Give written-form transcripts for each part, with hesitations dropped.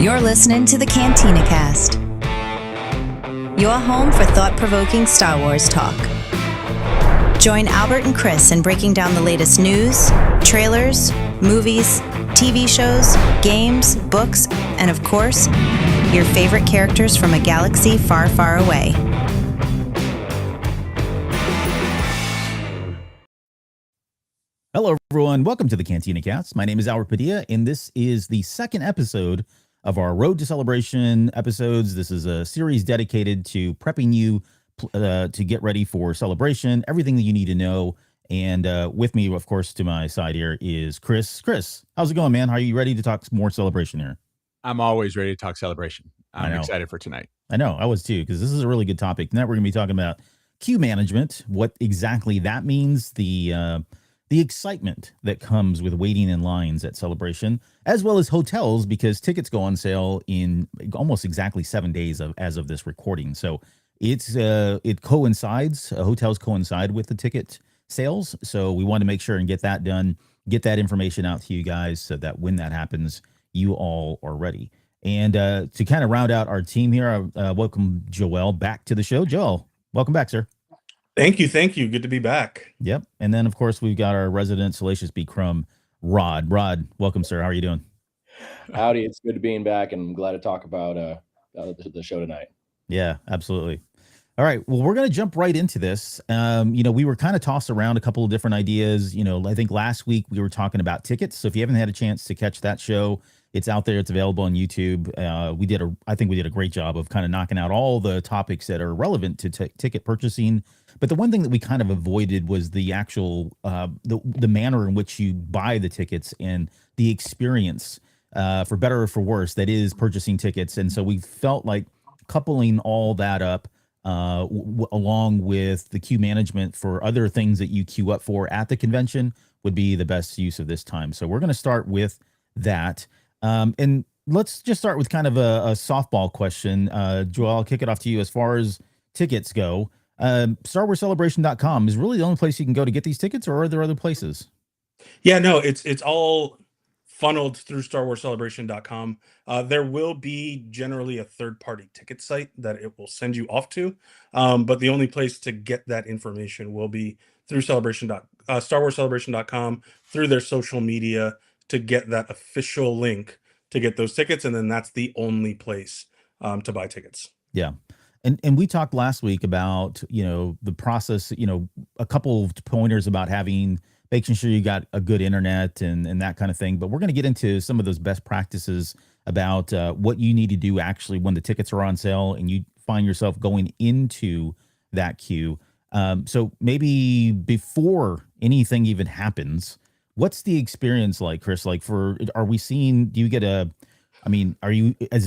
You're listening to the Cantina Cast, your home for thought-provoking Star Wars talk. Join Albert and Chris in breaking down the latest news, trailers, movies, TV shows, games, books, and of course, your favorite characters from a galaxy far, far away. Hello, everyone. Welcome to the Cantina Cast. My name is Albert Padilla, and this is the second episode of our Road to Celebration episodes. This is a series dedicated to prepping you to get ready for Celebration, everything that you need to know. And with me, of course, to my side here is Chris. Chris, how's it going, man? How are you ready to talk more Celebration here? I'm always ready to talk Celebration. I'm excited for tonight. I know, I was too, because this is a really good topic. Tonight we're going to be talking about queue management, what exactly that means, the excitement that comes with waiting in lines at Celebration, as well as hotels, because tickets go on sale in almost exactly 7 days as of this recording. So it coincides, hotels coincide with the ticket sales. So we want to make sure and get that done, get that information out to you guys so that when that happens, you all are ready. And to kind of round out our team here, welcome Joel back to the show. Joel, welcome back, sir. Thank you. Good to be back. Yep. And then, of course, we've got our resident Salacious B. Crumb, Rod. Rod, welcome, sir. How are you doing? Howdy. It's good to being back, and I'm glad to talk about the show tonight. Yeah, absolutely. All right. Well, we're going to jump right into this. We were kind of tossed around a couple of different ideas. I think last week we were talking about tickets. So if you haven't had a chance to catch that show, it's out there. It's available on YouTube. I think we did a great job of kind of knocking out all the topics that are relevant to ticket purchasing. But the one thing that we kind of avoided was the actual the manner in which you buy the tickets and the experience, for better or for worse, that is purchasing tickets. And so we felt like coupling all that up along with the queue management for other things that you queue up for at the convention would be the best use of this time. So we're going to start with that. And let's just start with kind of a softball question. Joel, I'll kick it off to you. As far as tickets go, StarWarsCelebration.com is really the only place you can go to get these tickets, or are there other places? Yeah, no, it's all funneled through StarWarsCelebration.com. There will be generally a third-party ticket site that it will send you off to, but the only place to get that information will be through StarWarsCelebration.com, through their social media, to get that official link to get those tickets, and then that's the only place to buy tickets. Yeah. And we talked last week about, the process, a couple of pointers about making sure you got a good internet and that kind of thing. But we're going to get into some of those best practices about what you need to do actually when the tickets are on sale and you find yourself going into that queue. So maybe before anything even happens, what's the experience like, Chris? Like is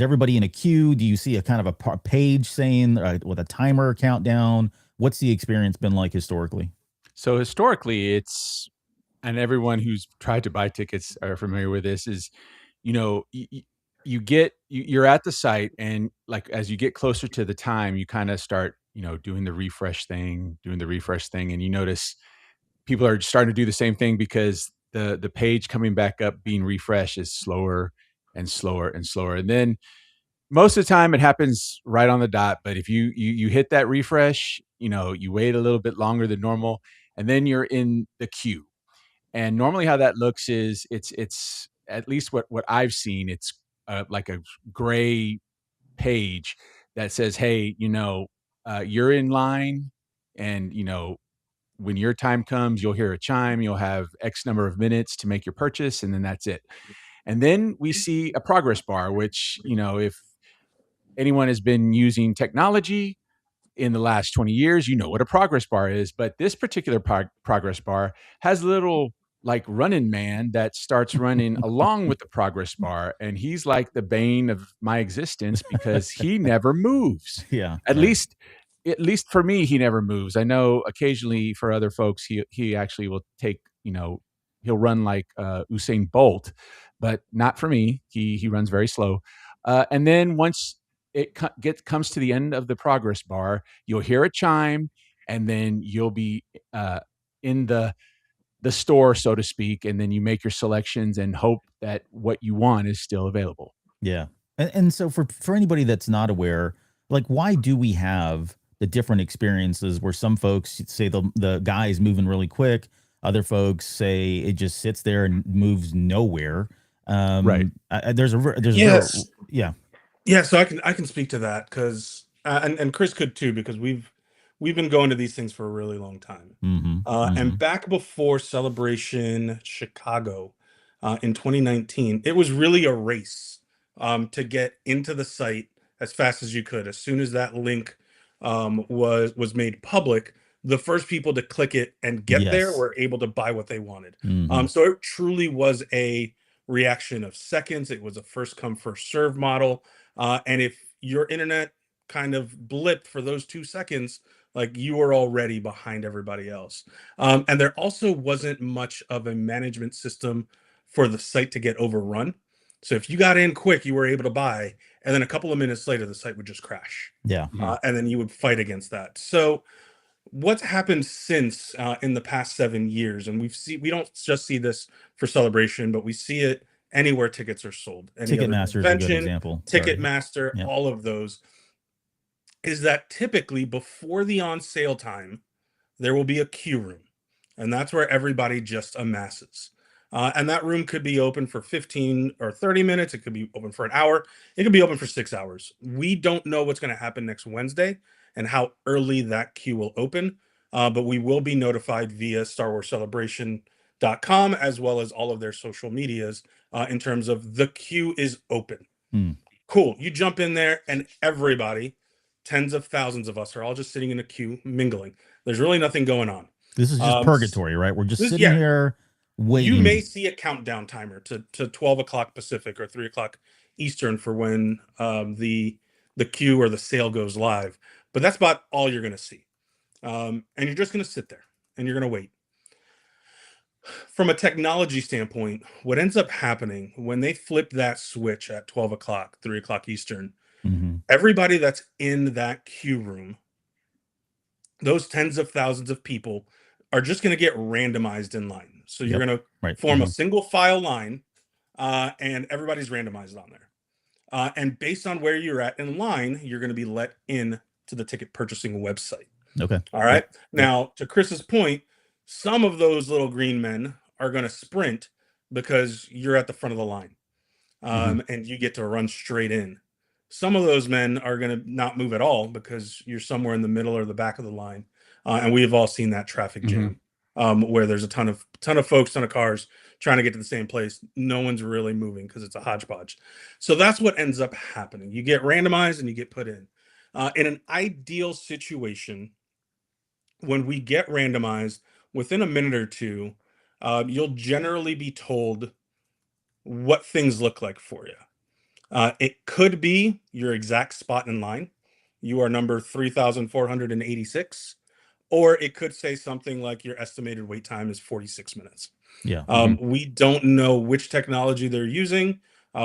everybody in a queue? Do you see a kind of a page saying with a timer countdown? What's the experience been like historically? So historically, and everyone who's tried to buy tickets are familiar with this, is, you're at the site, and like, as you get closer to the time, you kind of start, doing the refresh thing, and you notice people are starting to do the same thing because the page coming back up being refreshed is slower and slower and slower. And then most of the time it happens right on the dot. But if you hit that refresh, you wait a little bit longer than normal, and then you're in the queue. And normally how that looks is it's at least what I've seen, it's like a gray page that says, hey, you're in line, and when your time comes, you'll hear a chime, you'll have X number of minutes to make your purchase, and then that's it. And then we see a progress bar, which, if anyone has been using technology in the last 20 years, you know what a progress bar is. But this particular progress bar has a little like running man that starts running along with the progress bar. And he's like the bane of my existence because he never moves. Yeah. At least for me, he never moves. I know occasionally for other folks, he actually will take, he'll run like Usain Bolt, but not for me. He runs very slow. And then once it comes to the end of the progress bar, you'll hear a chime, and then you'll be in the store, so to speak, and then you make your selections and hope that what you want is still available. Yeah. And so for anybody that's not aware, like, why do we have the different experiences where some folks say the guy is moving really quick, other folks say it just sits there and moves nowhere. Right. There's a Yes. yeah. Yeah, so I can speak to that because and Chris could too, because we've been going to these things for a really long time. And back before Celebration Chicago in 2019, it was really a race to get into the site as fast as you could. As soon as that link was made public, the first people to click it and get there Yes. were able to buy what they wanted. Mhm. So it truly was a reaction of seconds. It was a first come, first serve model. And if your internet kind of blipped for those 2 seconds, like, you were already behind everybody else. And there also wasn't much of a management system for the site to get overrun. So if you got in quick, you were able to buy, and then a couple of minutes later, the site would just crash. Yeah. And then you would fight against that. So what's happened since in the past 7 years, and we don't just see this for Celebration, but we see it anywhere tickets are sold. Any other Ticketmaster is a good convention, example. Sorry. Ticketmaster, Yeah. all of those, is that typically before the on sale time, there will be a queue room. And that's where everybody just amasses. And that room could be open for 15 or 30 minutes. It could be open for an hour. It could be open for 6 hours. We don't know what's going to happen next Wednesday and how early that queue will open. But we will be notified via StarWarsCelebration.com, as well as all of their social medias, in terms of the queue is open. Cool. You jump in there and everybody, tens of thousands of us, are all just sitting in a queue mingling. There's really nothing going on. This is just purgatory, right? We're just sitting here waiting. You may see a countdown timer to 12 o'clock Pacific or 3 o'clock Eastern for when the queue or the sale goes live, but that's about all you're going to see. And you're just going to sit there and you're going to wait. From a technology standpoint, what ends up happening when they flip that switch at 12 o'clock, 3 o'clock Eastern, everybody that's in that queue room, those tens of thousands of people, are just going to get randomized in line. So you're going to form a single file line, and everybody's randomized on there. And based on where you're at in line, you're going to be let in to the ticket purchasing website. Okay. All right. Now, to Chris's point, some of those little green men are going to sprint because you're at the front of the line, and you get to run straight in. Some of those men are going to not move at all because you're somewhere in the middle or the back of the line. And we have all seen that traffic jam, where there's a ton of folks, ton of cars trying to get to the same place. No one's really moving because it's a hodgepodge. So that's what ends up happening. You get randomized and you get put in. In an ideal situation, when we get randomized, within a minute or two, you'll generally be told what things look like for you. It could be your exact spot in line. You are number 3,486. Or it could say something like your estimated wait time is 46 minutes. Yeah. We don't know which technology they're using.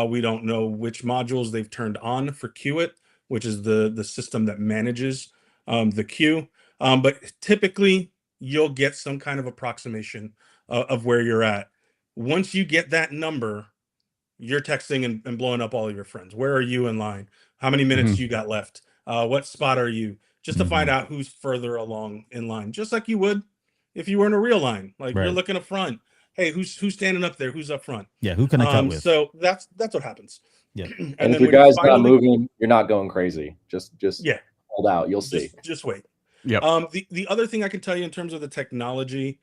We don't know which modules they've turned on for Queueit, which is the system that manages the queue. But typically, you'll get some kind of approximation of where you're at. Once you get that number, you're texting and blowing up all of your friends. Where are you in line? How many minutes you got left? What spot are you? Just to find out who's further along in line, just like you would if you were in a real line. Like, you're looking up front. Hey, who's standing up there? Who's up front? Yeah, who can I cut with? So that's what happens. Yeah. And if your guy's not moving, you're not going crazy. Just hold out. You'll see. Just wait. Yeah. The other thing I can tell you in terms of the technology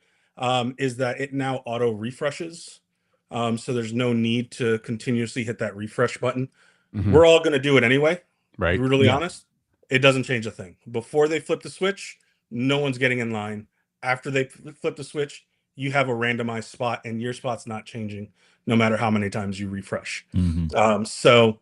is that it now auto refreshes. So there's no need to continuously hit that refresh button. We're all going to do it anyway. Right. To be really honest, it doesn't change a thing. Before they flip the switch, no one's getting in line. After they flip the switch, you have a randomized spot, and your spot's not changing no matter how many times you refresh. So,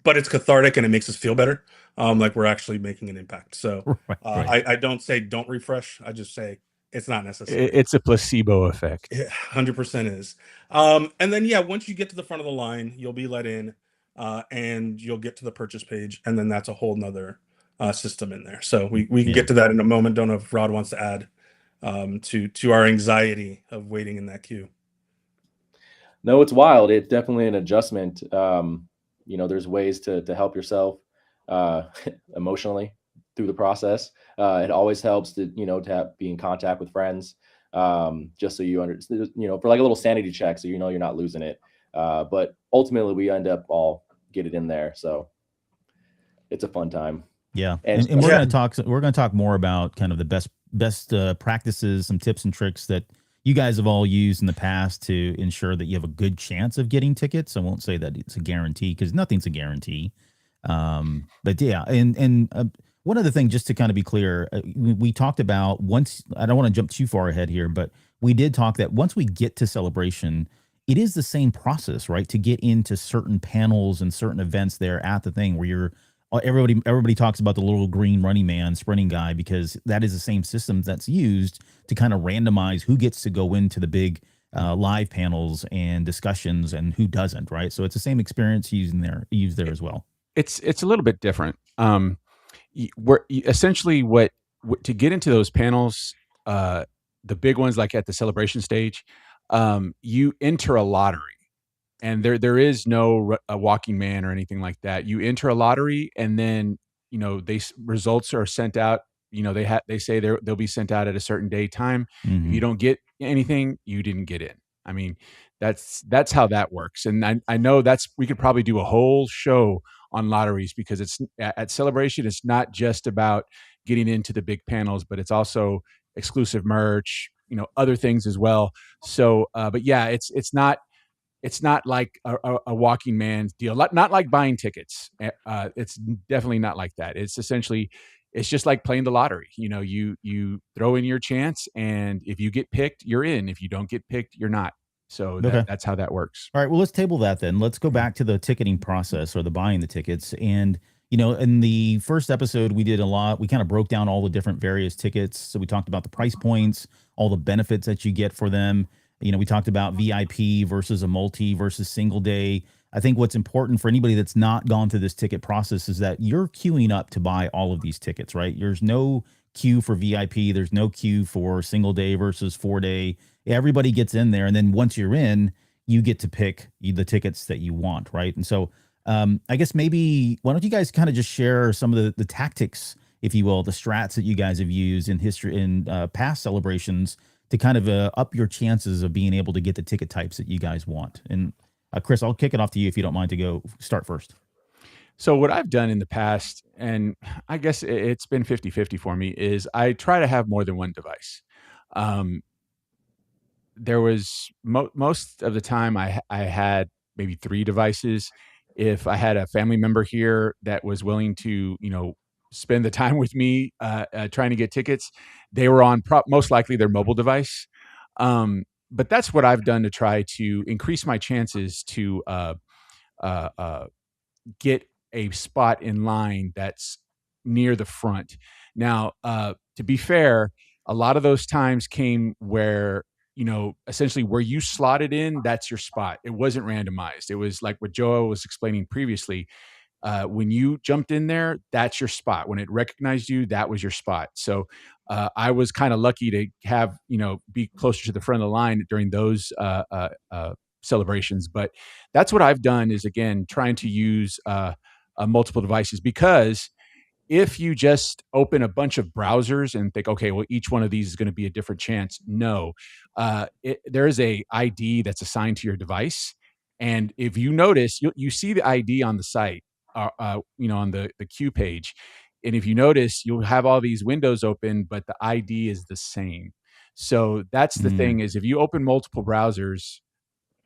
but it's cathartic and it makes us feel better, like we're actually making an impact. So I don't say don't refresh. I just say it's not necessary. It's a placebo effect. It 100% is. And then, once you get to the front of the line, you'll be let in, and you'll get to the purchase page, and then that's a whole nother system in there. So we can get to that in a moment. Don't know if Rod wants to add to our anxiety of waiting in that queue. No, it's wild. It's definitely an adjustment. there's ways to help yourself emotionally through the process. It always helps to be in contact with friends, just so you understand, for like a little sanity check, so you're not losing it. But ultimately, we end up all get it in there, so it's a fun time. Yeah, And and we're going to talk. We're going to talk more about kind of the best practices, some tips and tricks that you guys have all used in the past to ensure that you have a good chance of getting tickets. I won't say that it's a guarantee because nothing's a guarantee. But yeah, and one other thing, just to kind of be clear, we talked about once. I don't want to jump too far ahead here, but we did talk that once we get to Celebration, it is the same process, right? To get into certain panels and certain events there at the thing where you're everybody talks about the little green running man sprinting guy because that is the same system that's used to kind of randomize who gets to go into the big live panels and discussions and who doesn't, right? So it's the same experience used there as well. It's a little bit different. Essentially what to get into those panels, the big ones like at the Celebration stage, you enter a lottery. And there is no a walking man or anything like that. You enter a lottery, and then results are sent out. They say they'll be sent out at a certain day time. Mm-hmm. If you don't get anything, you didn't get in. I mean, that's how that works. And I know we could probably do a whole show on lotteries because it's at Celebration. It's not just about getting into the big panels, but it's also exclusive merch, other things as well. So, but yeah, it's not like a walking man's deal. Not like buying tickets. It's definitely not like that. It's essentially, it's just like playing the lottery. You throw in your chance, and if you get picked, you're in. If you don't get picked, you're not. So that's how that works. All right. Well, let's table that then. Let's go back to the ticketing process or the buying the tickets. And, in the first episode, we did a lot. We kind of broke down all the different various tickets. So we talked about the price points, all the benefits that you get for them. We talked about VIP versus a multi versus single day. I think what's important for anybody that's not gone through this ticket process is that you're queuing up to buy all of these tickets, right? There's no queue for VIP. There's no queue for single day versus 4-day. Everybody gets in there. And then once you're in, you get to pick the tickets that you want, right? And so I guess maybe why don't you guys kind of just share some of the tactics, if you will, the strats that you guys have used in history in past celebrations to kind of up your chances of being able to get the ticket types that you guys want. And Chris, I'll kick it off to you if you don't mind to go start first. So what I've done in the past, and I guess it's been 50-50 for me, is I try to have more than one device. There was most of the time I had maybe 3 devices. If I had a family member here that was willing to, spend the time with me trying to get tickets, they were on most likely their mobile device. But that's what I've done to try to increase my chances to get a spot in line that's near the front. Now, to be fair, a lot of those times came where, essentially where you slotted in, that's your spot. It wasn't randomized. It was like what Joe was explaining previously. When you jumped in there, that's your spot. When it recognized you, that was your spot. So I was kind of lucky to have, be closer to the front of the line during those celebrations. But that's what I've done is, again, trying to use multiple devices, because if you just open a bunch of browsers and think, okay, well, each one of these is going to be a different chance. No, there is a ID that's assigned to your device. And if you notice, you see the ID on the site, on the queue page. And if you notice, you'll have all these windows open, but the ID is the same. So that's the thing is, if you open multiple browsers,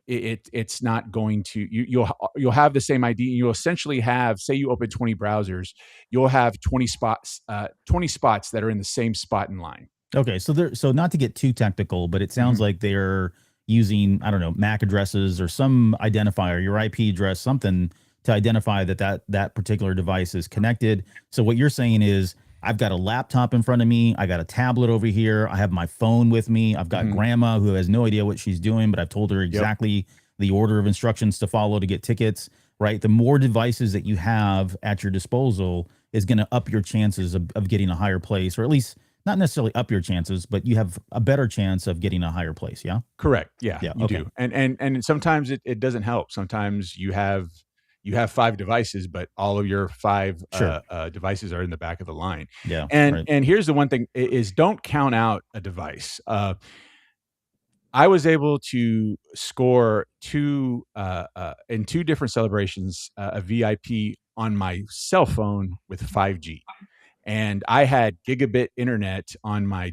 it's not going to, you'll have the same ID. You'll essentially have, say you open 20 browsers, you'll have 20 spots that are in the same spot in line. Okay. So not to get too technical, but it sounds like they're using, I don't know, MAC addresses or some identifier, your IP address, something to identify that particular device is connected. So what you're saying is, I've got a laptop in front of me. I got a tablet over here. I have my phone with me. I've got grandma who has no idea what she's doing, but I've told her exactly the order of instructions to follow to get tickets, right? The more devices that you have at your disposal is going to up your chances of getting a higher place, or at least not necessarily up your chances, but you have a better chance of getting a higher place. Yeah. Correct. Yeah, you do. And sometimes it doesn't help. Sometimes you have you have 5 devices, but all of your 5 Sure. devices are in the back of the line. Yeah. And Right. and here's the one thing is don't count out a device. I was able to score 2 in 2 different celebrations, a VIP on my cell phone with 5G. And I had gigabit internet on my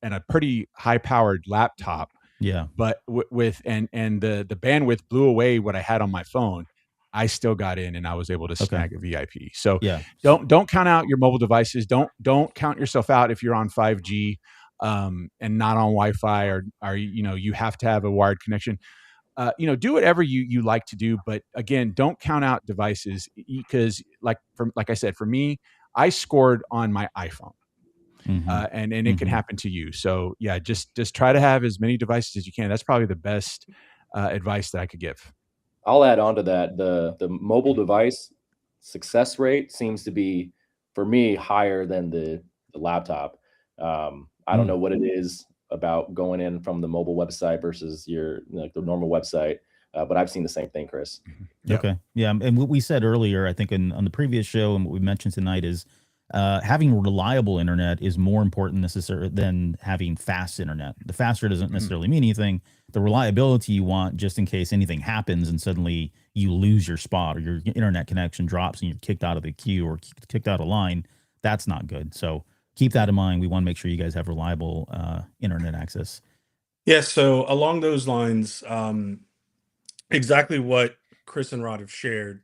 and a pretty high powered laptop, Yeah. but with and the bandwidth blew away what I had on my phone. I still got in and I was able to Okay. snag a VIP. So Yeah. don't count out your mobile devices. Don't count yourself out if you're on 5G and not on Wi-Fi or you have to have a wired connection. Do whatever you like to do, but again, don't count out devices because like I said, for me, I scored on my iPhone. Mhm. And it can Mhm. happen to you. So yeah, just try to have as many devices as you can. That's probably the best advice that I could give. I'll add on to that. The mobile device success rate seems to be, for me, higher than the laptop. I don't know what it is about going in from the mobile website versus your like the normal website, but I've seen the same thing, Chris. Yep. Okay. Yeah. And what we said earlier, I think on the previous show and what we mentioned tonight is having reliable internet is more important necessarily than having fast internet. The faster doesn't necessarily mean anything. The reliability you want just in case anything happens and suddenly you lose your spot or your internet connection drops and you're kicked out of the queue or kicked out of line. That's not good. So keep that in mind. We want to make sure you guys have reliable internet access. Yeah, so along those lines, exactly what Chris and Rod have shared.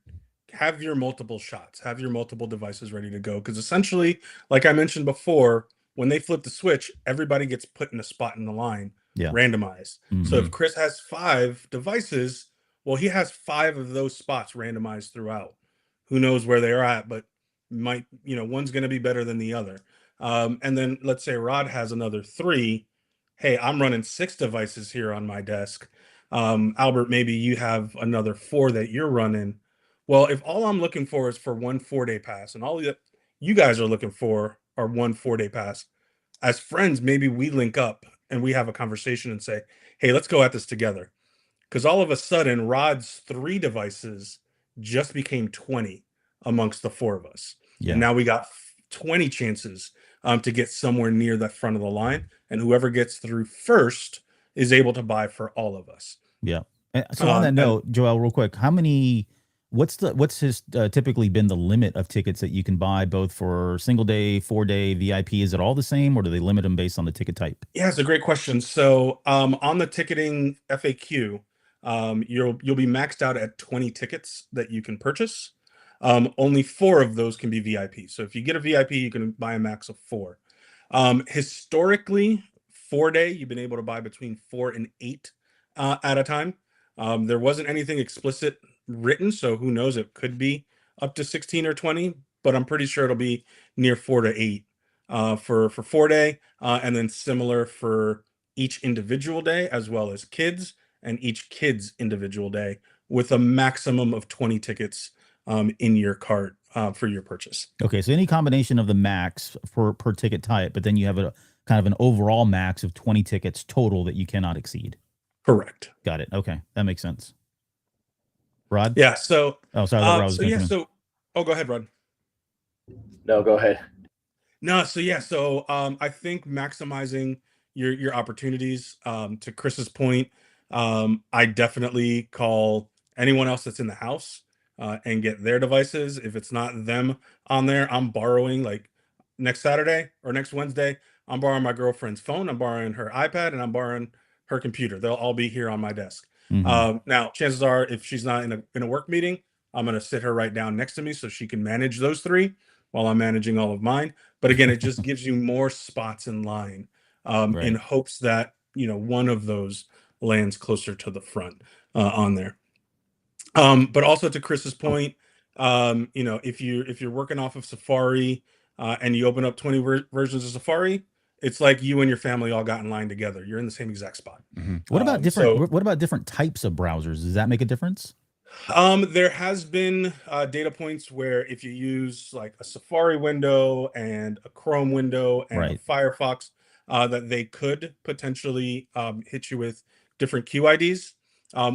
Have your multiple shots, have your multiple devices ready to go. Because essentially, like I mentioned before, when they flip the switch, everybody gets put in a spot in the line, Yeah. randomized. So Mhm. if Chris has 5 devices, well, he has 5 of those spots randomized throughout. Who knows where they're at, but one's going to be better than the other. And then let's say Rod has another 3. Hey, I'm running 6 devices here on my desk. Albert, maybe you have another 4 that you're running. Well, if all I'm looking for is for one 4-day pass, and all that you guys are looking for are one 4-day pass, as friends, maybe we link up and we have a conversation and say, hey, let's go at this together. Because all of a sudden, Rod's 3 devices just became 20 amongst the 4 of us. Yeah. And now we got 20 chances to get somewhere near the front of the line. And whoever gets through first is able to buy for all of us. Yeah. So on that note, Joel, real quick, what's his typically been the limit of tickets that you can buy both for single day, 4-day VIP? Is it all the same or do they limit them based on the ticket type? Yeah, it's a great question. So on the ticketing FAQ, you'll be maxed out at 20 tickets that you can purchase. Only 4 of those can be VIP. So if you get a VIP, you can buy a max of 4. Historically, 4-day, you've been able to buy between 4 and 8 at a time. There wasn't anything explicit written, so who knows? It could be up to 16 or 20, but I'm pretty sure it'll be near 4 to 8 for 4-day, and then similar for each individual day, as well as kids and each kid's individual day, with a maximum of 20 tickets in your cart for your purchase. Okay, so any combination of the max per ticket type, but then you have a kind of an overall max of 20 tickets total that you cannot exceed. Correct. Got it. Okay, that makes sense. Rod? Yeah. So. Oh, sorry. Rod was gonna come in. So. Oh, go ahead, Rod. No, go ahead. No. So yeah. So I think maximizing your opportunities. To Chris's point, I definitely call anyone else that's in the house and get their devices. If it's not them on there, I'm borrowing like next Saturday or next Wednesday. I'm borrowing my girlfriend's phone. I'm borrowing her iPad, and I'm borrowing her computer. They'll all be here on my desk. Mhm. Now, chances are, if she's not in a work meeting, I'm going to sit her right down next to me so she can manage those 3 while I'm managing all of mine. But again, it just gives you more spots in line in Right. hopes that one of those lands closer to the front on there. But also to Chris's point, if you're working off of Safari and you open up 20 versions of Safari, it's like you and your family all got in line together. You're in the same exact spot. What about different types of browsers? Does that make a difference? There has been data points where if you use like a Safari window and a Chrome window and a Firefox, that they could potentially hit you with different QIDs.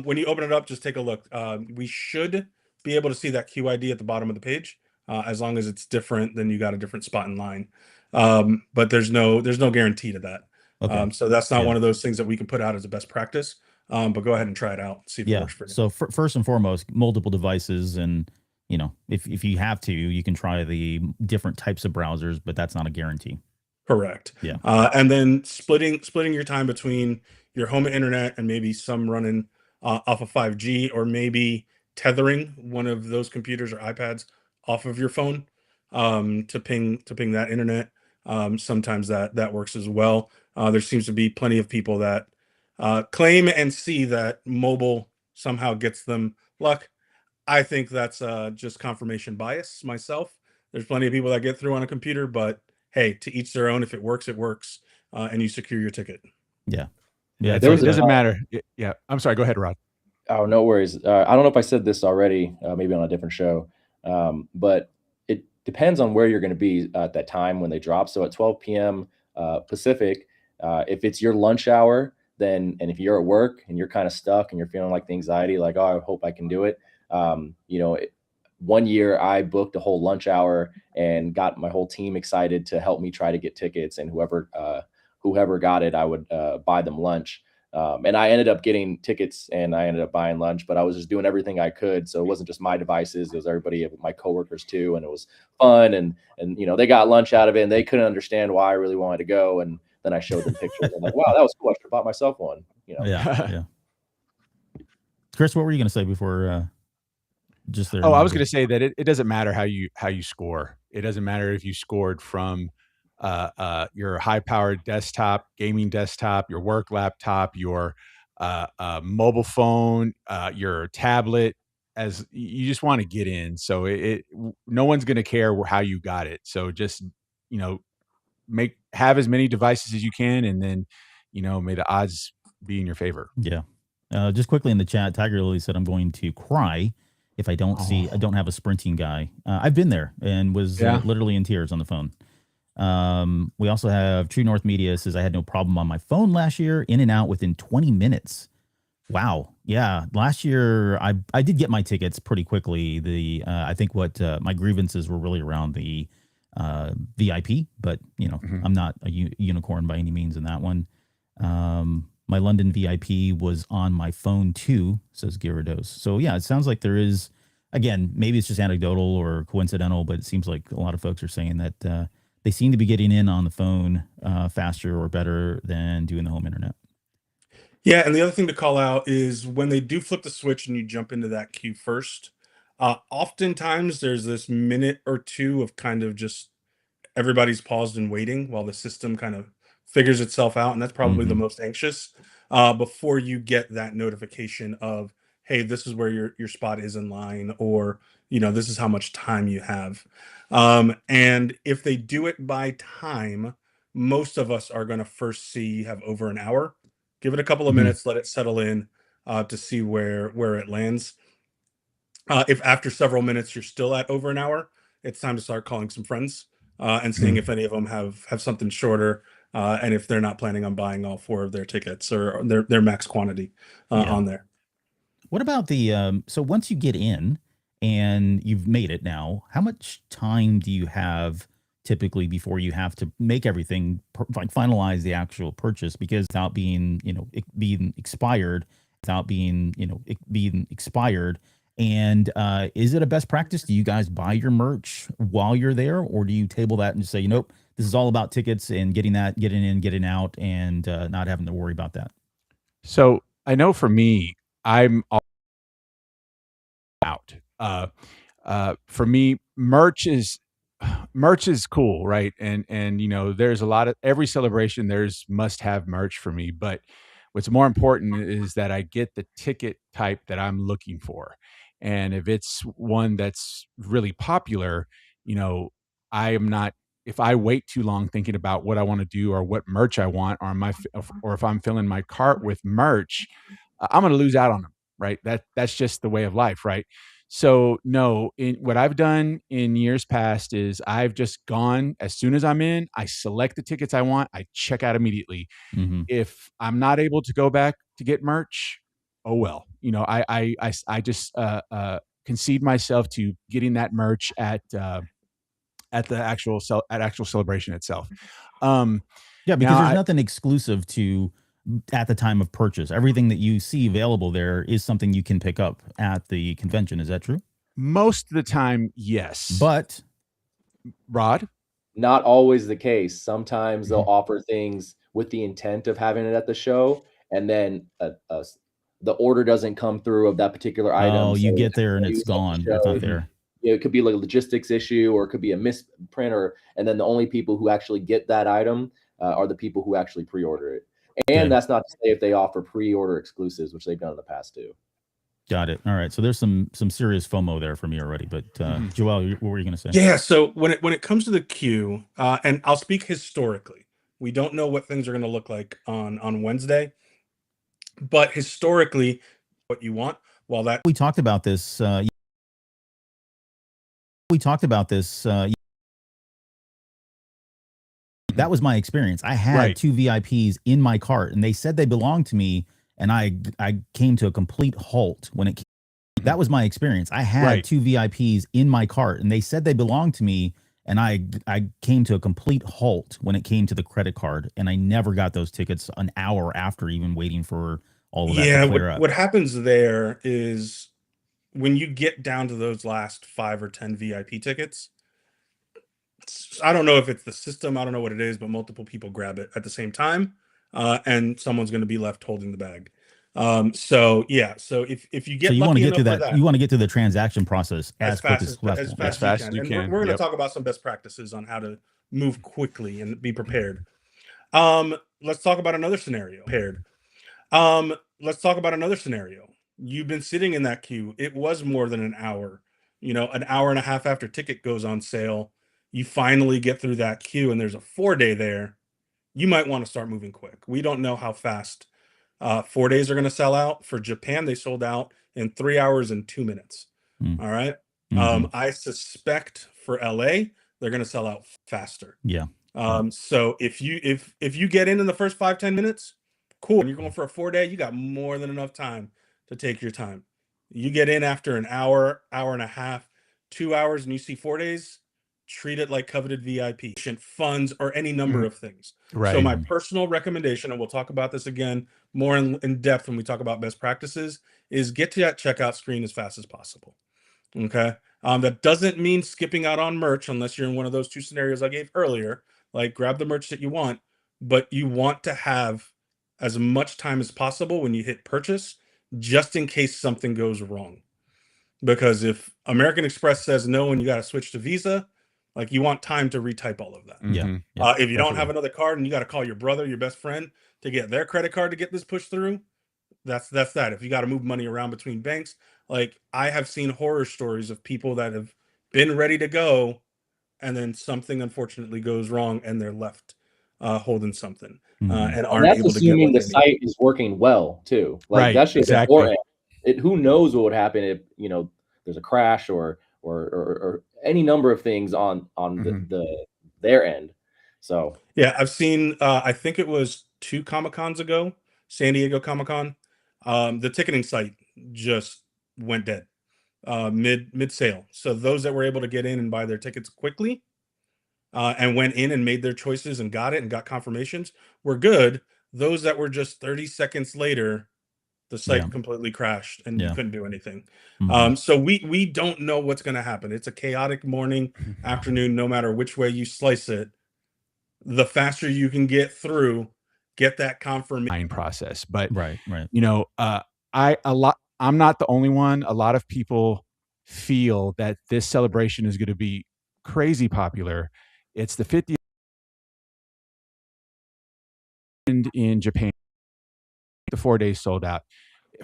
When you open it up, just take a look. We should be able to see that QID at the bottom of the page. As long as it's different, then you got a different spot in line. But there's no guarantee to that. Okay. So that's not Yeah. one of those things that we can put out as a best practice. But go ahead and try it out. See if it Yeah. works for you. So first and foremost, multiple devices, and if you have to, you can try the different types of browsers, but that's not a guarantee. Correct. Yeah. And then splitting your time between your home internet and maybe some running off of 5G, or maybe tethering one of those computers or iPads off of your phone to ping that internet. Sometimes that works as well. There seems to be plenty of people that claim and see that mobile somehow gets them luck. I think that's just confirmation bias myself. There's plenty of people that get through on a computer, but hey, to each their own. If it works, it works, and you secure your ticket. Yeah. Yeah, it's there it was a doesn't time- matter. Yeah, I'm sorry. Go ahead, Rod. Oh, no worries. I don't know if I said this already, maybe on a different show, but it depends on where you're going to be at that time when they drop. So at 12 p.m. Pacific, if it's your lunch hour, and if you're at work and you're kind of stuck and you're feeling like the anxiety, like, oh, I hope I can do it. One year I booked a whole lunch hour and got my whole team excited to help me try to get tickets, and whoever got it, I would buy them lunch. And I ended up getting tickets and I ended up buying lunch, but I was just doing everything I could. So it wasn't just my devices, it was everybody, my coworkers too. And it was fun. And they got lunch out of it and they couldn't understand why I really wanted to go. And then I showed them pictures and like, wow, that was cool. I should have bought myself one. Yeah. Chris, what were you going to say before just there? Oh, I was going to say that it doesn't matter how you score. It doesn't matter if you scored from your high-powered desktop, gaming desktop, your work laptop, your mobile phone, your tablet. As you just want to get in, so no one's going to care how you got it. So just have as many devices as you can, and then may the odds be in your favor. Yeah. Just quickly in the chat, Tiger Lily said, "I'm going to cry if I don't have a sprinting guy." I've been there and was literally in tears on the phone. We also have True North Media says, "I had no problem on my phone last year, in and out within 20 minutes. Wow. Yeah. Last year, I did get my tickets pretty quickly. I think my grievances were really around the VIP, but I'm not a unicorn by any means in that one. My London VIP was on my phone too, says Gyarados. So yeah, it sounds like there is, again, maybe it's just anecdotal or coincidental, but it seems like a lot of folks are saying that they seem to be getting in on the phone faster or better than doing the home internet. Yeah, and the other thing to call out is when they do flip the switch and you jump into that queue first, oftentimes there's this minute or two of kind of just everybody's paused and waiting while the system kind of figures itself out, and that's probably the most anxious before you get that notification of, hey, this is where your spot is in line, or this is how much time you have. And if they do it by time, most of us are going to first see you have over an hour. Give it a couple of minutes, let it settle in to see where it lands. If after several minutes you're still at over an hour, it's time to start calling some friends and seeing if any of them have something shorter, and if they're not planning on buying all 4 of their tickets or their max quantity on there. What about so once you get in and you've made it now, how much time do you have typically before you have to make everything finalize the actual purchase? Because without being expired, and is it a best practice? Do you guys buy your merch while you're there, or do you table that and just say, nope, this is all about tickets and getting in, getting out, and not having to worry about that? So I know for me, I'm all out. For me, merch is cool, right? And there's a lot of, every celebration there's must have merch for me, but what's more important is that I get the ticket type that I'm looking for. And if it's one that's really popular, I am not, if I wait too long thinking about what I want to do or what merch I want, or if I'm filling my cart with merch, I'm going to lose out on them, right? That's just the way of life, right? So no, what I've done in years past is I've just gone, as soon as I'm in, I select the tickets I want, I check out immediately. If I'm not able to go back to get merch, oh well. I just concede myself to getting that merch at the actual celebration itself. Yeah, because Now there's nothing exclusive to at the time of purchase. Everything that you see available there is something you can pick up at the convention. Is that true? most of the time, yes. But Rod? Not always the case. Sometimes they'll Mm-hmm. offer things with the intent of having it at the show, and then the order doesn't come through of that particular item. Oh, you so get there and use it's at the gone. show. It's not there. You know, it could be like a logistics issue, or it could be a misprint, and then the only people who actually get that item are the people who actually pre-order it. And Okay. that's not to say if they offer pre-order exclusives, which they've done in the past too. Got it. All right. So there's some serious FOMO there for me already. But Joel, what were you going to say? Yeah. So when it comes to the queue, and I'll speak historically, we don't know what things are going to look like on Wednesday, but historically, what you want, while that We talked about this. That was my experience. I had Right. 2 VIPs in my cart, and they said they belonged to me, and I came to a complete halt when it came. That was my experience. I had Right. 2 VIPs in my cart, and they said they belonged to me, and I came to a complete halt when it came to the credit card, and I never got those tickets an hour after even waiting for all of that yeah, to clear up. what happens there is when you get down to those last 5 or 10 VIP tickets, I don't know if it's the system, I don't know what it is, but multiple people grab it at the same time, and someone's going to be left holding the bag. So yeah, so if you get So you lucky want to get enough through for that, you want to get through the transaction process as quick as possible. as fast fast as as you you can. And can. we're going to Yep. talk about some best practices on how to move quickly and be prepared. Let's talk about another scenario. Let's talk about another scenario. You've been sitting in that queue. It was more than an hour. You know, an hour and a half after ticket goes on sale, you finally get through that queue, and there's a 4-day there. You might want to start moving quick. We don't know how fast 4 days are going to sell out. For Japan, they sold out in 3 hours and 2 minutes. Mm. All right. Mhm. I suspect for LA, they're going to sell out faster. Yeah. So if you get in the first 5-10 minutes, cool. And you're going for a 4-day, you got more than enough time to take your time. You get in after an hour, hour and a half, 2 hours, and you see 4 days, treat it like coveted VIP, funds, or any number of things. Right. So my personal recommendation, and we'll talk about this again more in depth when we talk about best practices, is get to that checkout screen as fast as possible. Okay. That doesn't mean skipping out on merch unless you're in one of those 2 scenarios I gave earlier. Like grab the merch that you want, but you want to have as much time as possible when you hit purchase, just in case something goes wrong. Because if American Express says no and you got to switch to Visa, like you want time to retype all of that. Yeah. Mhm. Yeah, If you don't have definitely. another card and you got to call your brother, your best friend to get their credit card to get this pushed through, that's that. If you got to move money around between banks, like I have seen horror stories of people that have been ready to go, and then something unfortunately goes wrong, and they're left holding something Mhm. and And aren't that's able to get assuming what the they need. site is working well too. Like Right, that's just exactly. beforehand. Who knows what would happen if there's a crash or any number of things on the their end. So Yeah, I've seen. I think it was 2 Comic Cons ago, San Diego Comic Con. The ticketing site just went dead mid sale. So those that were able to get in and buy their tickets quickly and went in and made their choices and got confirmations were good. Those that were just 30 seconds later, the site Yeah. completely crashed and you Yeah. couldn't do anything. Mhm. So we don't know what's going to happen. It's a chaotic morning, afternoon, no matter which way you slice it. The faster you can get through, get that confirmation. Buying process. But Right. you know, I'm not the only one. A lot of people feel that this celebration is going to be crazy popular. It's the 50th in Japan. The 4 days sold out.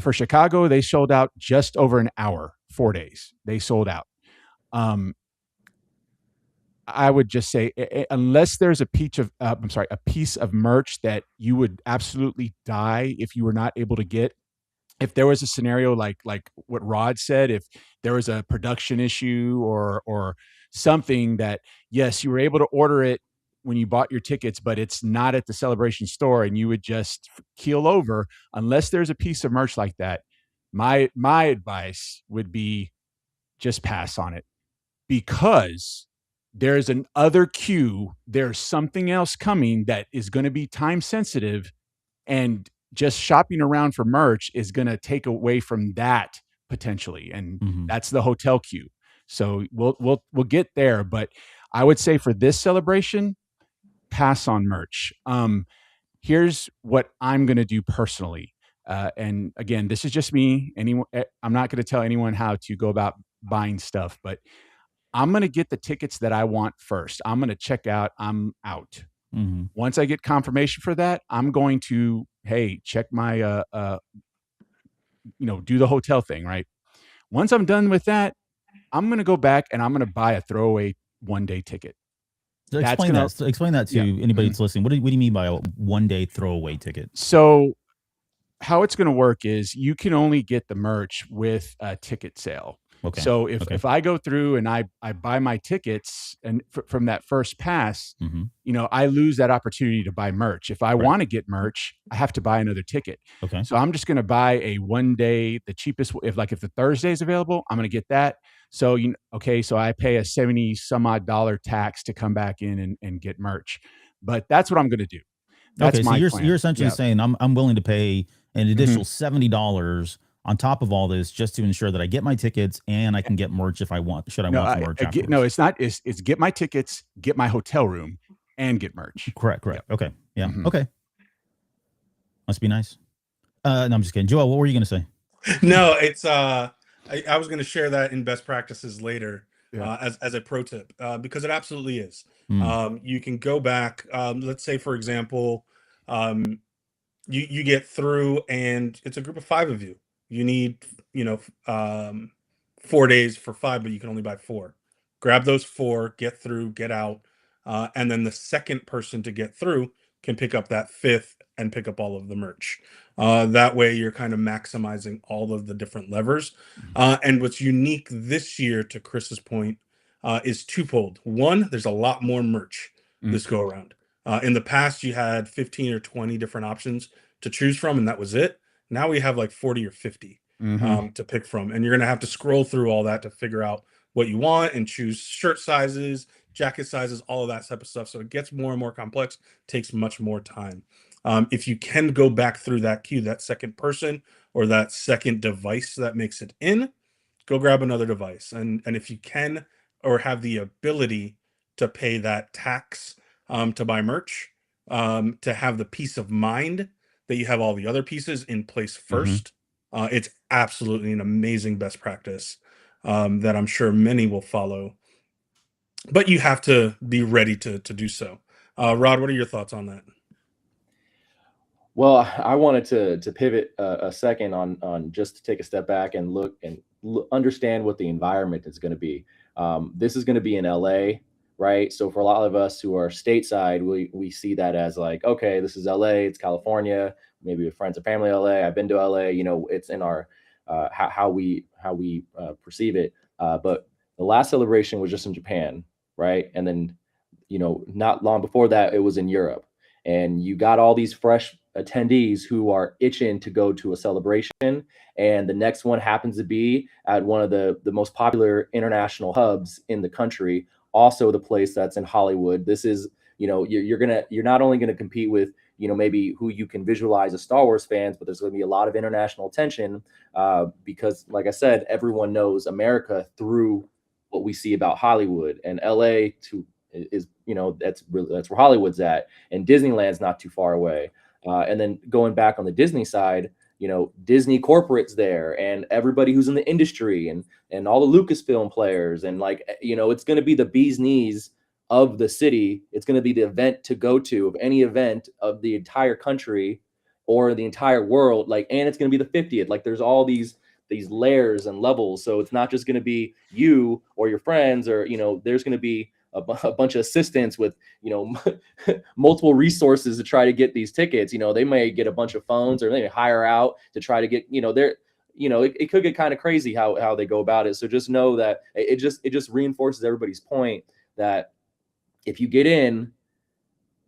For Chicago, they sold out just over an hour. 4 days they sold out. I would just say, unless there's a piece of merch that you would absolutely die if you were not able to get. If there was a scenario like what Rod said, if there was a production issue or something that, yes, you were able to order it when you bought your tickets, but it's not at the Celebration store and you would just keel over, unless there's a piece of merch like that, my advice would be just pass on it, because there's an other queue. There's something else coming that is going to be time sensitive, and just shopping around for merch is going to take away from that potentially. And Mhm. that's the hotel queue. So we'll get there. But I would say for this celebration, pass on merch. Here's what I'm going to do personally. And again, this is just me. I'm not going to tell anyone how to go about buying stuff, but I'm going to get the tickets that I want first. I'm going to check out. I'm out. Mhm. Once I get confirmation for that, I'm going to, hey, check my, do the hotel thing, right? Once I'm done with that, I'm going to go back and I'm going to buy a throwaway 1-day ticket. So That's explain gonna- that. So explain that to Yeah. anybody Mhm. that's listening. What do you mean by a 1-day throwaway ticket? So how it's going to work is you can only get the merch with a ticket sale. Okay. So if, Okay. if I go through and I buy my tickets and from that first pass, Mhm. I lose that opportunity to buy merch. If I Right. want to get merch, I have to buy another ticket. Okay. So I'm just going to buy a 1-day, the cheapest. If the Thursday is available, I'm going to get that. So, so I pay a 70 some odd dollar tax to come back in and get merch. But that's what I'm going to do. That's Okay. So my you're plan. essentially Yeah. saying I'm willing to pay an additional $70 on top of all this just to ensure that I get my tickets and I can get merch if I want. Should I No, want the merch afterwards? no, it's not. It's get my tickets, get my hotel room, and get merch. Correct. Okay. Yeah. Mhm. Okay. Must be nice. No, I'm just kidding. Joel, what were you going to say? No, it's I was going to share that in best practices later as a pro tip because it absolutely is. You can go back. Let's say, for example, you get through and it's a group of 5 of you. You need 4 days for 5, but you can only buy 4. Grab those 4, get through, get out, and then the second person to get through can pick up that 5th and pick up all of the merch. That way, you're kind of maximizing all of the different levers. And what's unique this year, to Chris's point, is twofold. One, there's a lot more merch this go around. In the past, you had 15 or 20 different options to choose from, and that was it. Now we have like 40 or 50 to pick from, and you're going to have to scroll through all that to figure out what you want and choose shirt sizes, jacket sizes, all of that type of stuff. So it gets more and more complex, takes much more time. If you can go back through that queue, that second person or that second device that makes it in, go grab another device. And if you can or have the ability to pay that tax to buy merch, to have the peace of mind that you have all the other pieces in place first, it's absolutely an amazing best practice that I'm sure many will follow. But you have to be ready to do so. Rod, what are your thoughts on that? Well, I wanted to pivot a second on just to take a step back and look and understand what the environment is going to be. This is going to be in LA, right? So for a lot of us who are stateside, we see that as like, okay, this is LA, it's California, maybe with friends or family LA. I've been to LA, it's in our how we perceive it. But the last celebration was just in Japan, right? And then, not long before that, it was in Europe. And you got all these fresh attendees who are itching to go to a celebration, and the next one happens to be at one of the most popular international hubs in the country, also the place that's in Hollywood. This is, you're not only going to compete with, maybe who you can visualize as Star Wars fans, but there's going to be a lot of international attention because, like I said, everyone knows America through what we see about Hollywood, and LA is that's where Hollywood's at, and Disneyland's not too far away. And then going back on the Disney side, Disney corporate's there, and everybody who's in the industry, and all the Lucasfilm players, and it's going to be the bee's knees of the city. It's going to be the event to go to of any event of the entire country or the entire world. And it's going to be the 50th. There's all these layers and levels. So it's not just going to be you or your friends, or there's going to be a bunch of assistants with multiple resources to try to get these tickets. They may get a bunch of phones, or they may hire out to try to get it could get kind of crazy how they go about it. So just know that it just reinforces everybody's point that if you get in,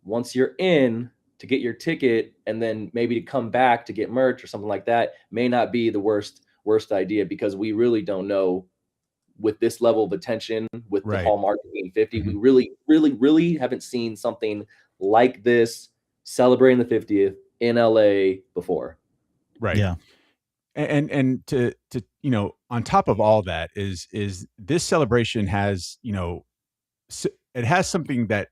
once you're in, to get your ticket and then maybe to come back to get merch or something like that may not be the worst idea, because we really don't know with this level of attention, with the Right. hallmark being 50. We really haven't seen something like this celebrating the 50th in LA before. Right. Yeah. And to on top of all that is this celebration has, it has something that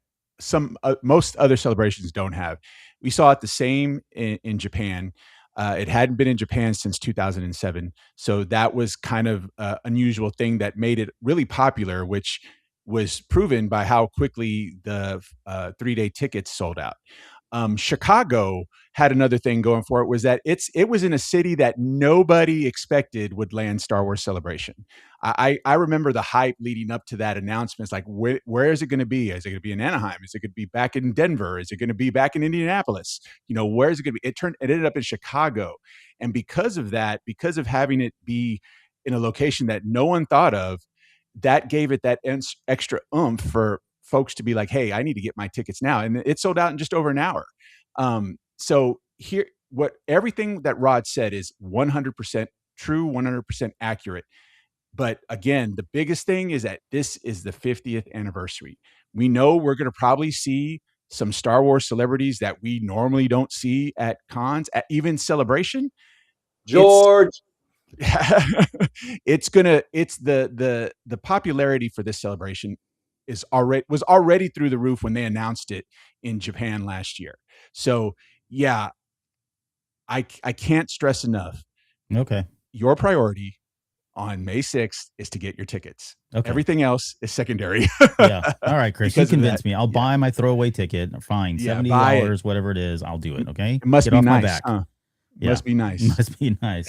most other celebrations don't have. We saw it the same in Japan. It hadn't been in Japan since 2007, so that was kind of an unusual thing that made it really popular, which was proven by how quickly the 3-day tickets sold out. Chicago had another thing going for it, was that it was in a city that nobody expected would land Star Wars Celebration. I remember the hype leading up to that announcement. It's like, where is it going to be? Is it going to be in Anaheim? Is it going to be back in Denver? Is it going to be back in Indianapolis? Where is it going to be? It ended up in Chicago. And because of that, because of having it be in a location that no one thought of, that gave it that extra oomph for folks to be like, hey, I need to get my tickets now. And it sold out in just over an hour. So here, everything that Rod said is 100% true, 100% accurate. But again, the biggest thing is that this is the 50th anniversary. We know we're going to probably see some Star Wars celebrities that we normally don't see at cons, at even Celebration. George. It's the popularity for this celebration was already through the roof when they announced it in Japan last year. So yeah, I can't stress enough. Okay. Your priority on May 6th is to get your tickets. Okay. Everything else is secondary. Yeah. All right, Chris, you Because of convinced that. me. I'll buy my throwaway ticket. Fine. Yeah, $70, whatever it is. I'll do it. Okay. It must Get be off my nice. back. Huh? Yeah. Must be nice. Must be nice.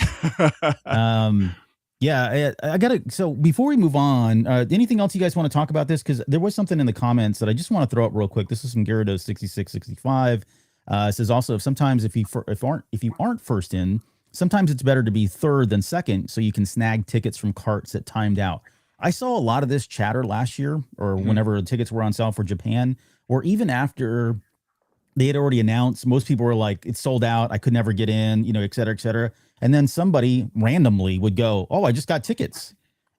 Yeah, I gotta. So before we move on, anything else you guys want to talk about this? Because there was something in the comments that I just want to throw up real quick. This is from Gyarados 6665. It says also sometimes if you aren't first in, sometimes it's better to be third than second, so you can snag tickets from carts that timed out. I saw a lot of this chatter last year, or whenever the tickets were on sale for Japan, or even after they had already announced. Most people were like, "It's sold out. I could never get in," et cetera, et cetera. And then somebody randomly would go, "Oh, I just got tickets."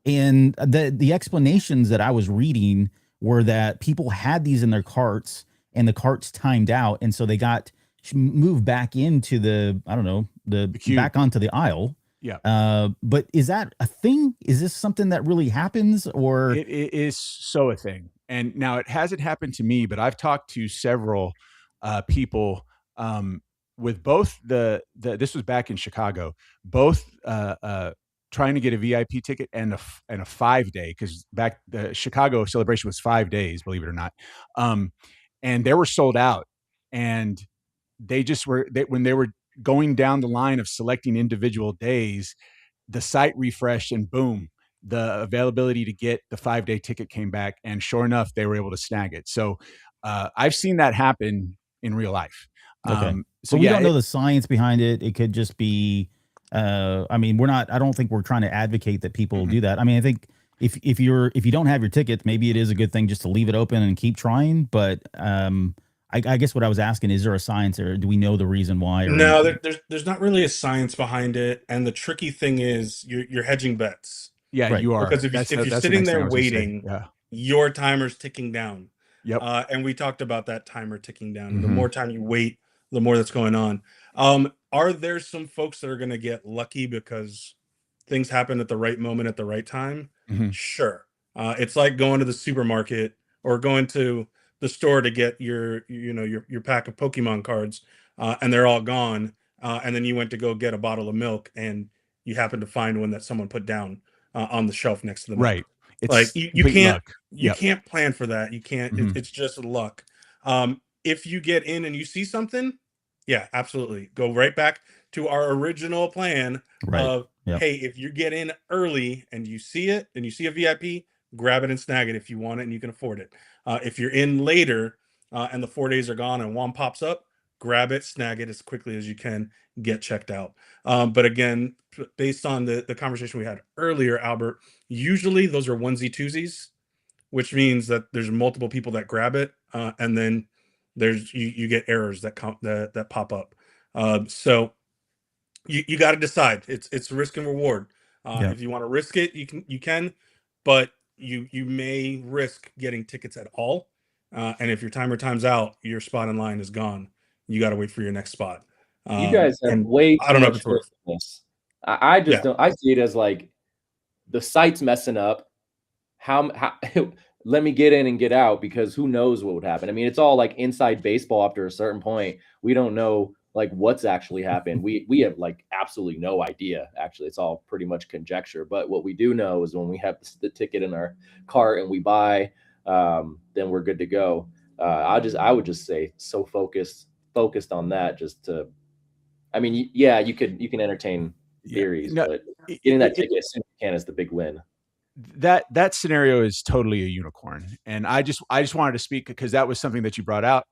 And the explanations that I was reading were that people had these in their carts and the carts timed out. And so they got moved back into the queue, back onto the aisle. Yeah. But is that a thing? Is this something that really happens, or it is so a thing? And now it hasn't happened to me, but I've talked to several people, with both this was back in Chicago, both trying to get a VIP ticket and a 5-day, because back the Chicago celebration was 5 days, believe it or not. And they were sold out, and they just were, when they were going down the line of selecting individual days, the site refreshed and boom, the availability to get the 5-day ticket came back, and sure enough, they were able to snag it. So I've seen that happen in real life. okay? So we yeah, don't know the science behind it. It could just be. I mean, I don't think we're trying to advocate that people do that. I mean, I think if you don't have your tickets, maybe it is a good thing just to leave it open and keep trying. But I guess what I was asking, is there a science, or do we know the reason why? Or No, anything? there's not really a science behind it, and the tricky thing is you're hedging bets. yeah, Right. you are. Because if you're the sitting next thing I there was gonna say. waiting, Yeah. your timer's ticking down. Yep. And we talked about that timer ticking down. The more time you wait, the more that's going on. Are there some folks that are going to get lucky because things happen at the right moment at the right time? Mhm. Sure. It's like going to the supermarket or going to the store to get your pack of Pokemon cards, and they're all gone. And then you went to go get a bottle of milk, and you happen to find one that someone put down on the shelf next to the milk. Right. It's Like you complete can't luck. you Yep. can't plan for that. You can't. It's just luck. If you get in and you see something, yeah, absolutely, go right back to our original plan Right. of, Yep. hey, if you get in early and you see it and you see a VIP, grab it and snag it if you want it and you can afford it. If you're in later and the 4 days are gone and one pops up, grab it, snag it as quickly as you can, get checked out. But again, based on the conversation we had earlier, Albert, usually those are onesie twosies, which means that there's multiple people that grab it, and then there's you get errors that pop up. So you got to decide. It's risk and reward. Yeah. If you want to risk it, you can. but you may risk getting tickets at all. And if your timer times out, your spot in line is gone. You got to wait for your next spot. You guys have And way I too don't know if much it's worth. faith in this. I just Yeah. don't. I see it as like the site's messing up. How let me get in and get out, because who knows what would happen. I mean, it's all like inside baseball up to a certain point. We don't know like what's actually happened. We have like absolutely no idea. Actually, it's all pretty much conjecture. But what we do know is when we have the ticket in our cart and we buy, then we're good to go. I would just say so focused on that, just to, I mean, yeah, you can entertain theories, no, but getting that ticket as soon as you can is the big win. That scenario is totally a unicorn, and I just wanted to speak because that was something that you brought up,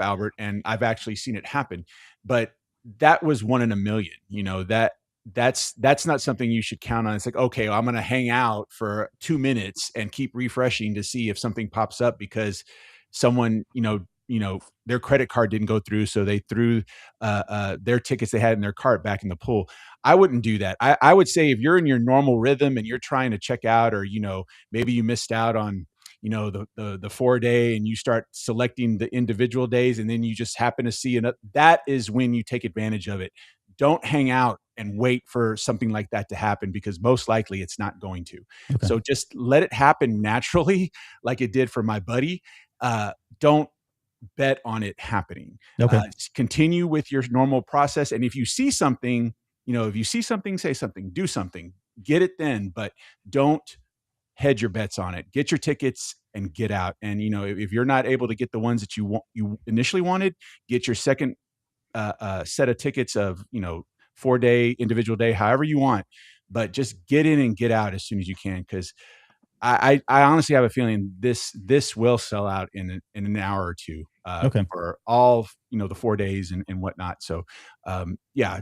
Albert, and I've actually seen it happen. But that was 1 in a million. You know, that's not something you should count on. It's like, okay, well, I'm going to hang out for 2 minutes and keep refreshing to see if something pops up because someone, their credit card didn't go through, so they threw their tickets they had in their cart back in the pool. I wouldn't do that. I would say if you're in your normal rhythm and you're trying to check out, or maybe you missed out on the 4-day and you start selecting the individual days, and then you just happen to see it, that is when you take advantage of it. Don't hang out and wait for something like that to happen, because most likely it's not going to. Okay. So just let it happen naturally, like it did for my buddy. Don't bet on it happening. Okay. Continue with your normal process. And if you see something, say something, do something, get it then, but don't hedge your bets on it. Get your tickets and get out. And, if you're not able to get the ones that you initially wanted, get your second set of tickets of, 4-day, individual day, however you want, but just get in and get out as soon as you can. Cause I honestly have a feeling this will sell out in an hour or two, Okay. for all, the 4 days and whatnot. So,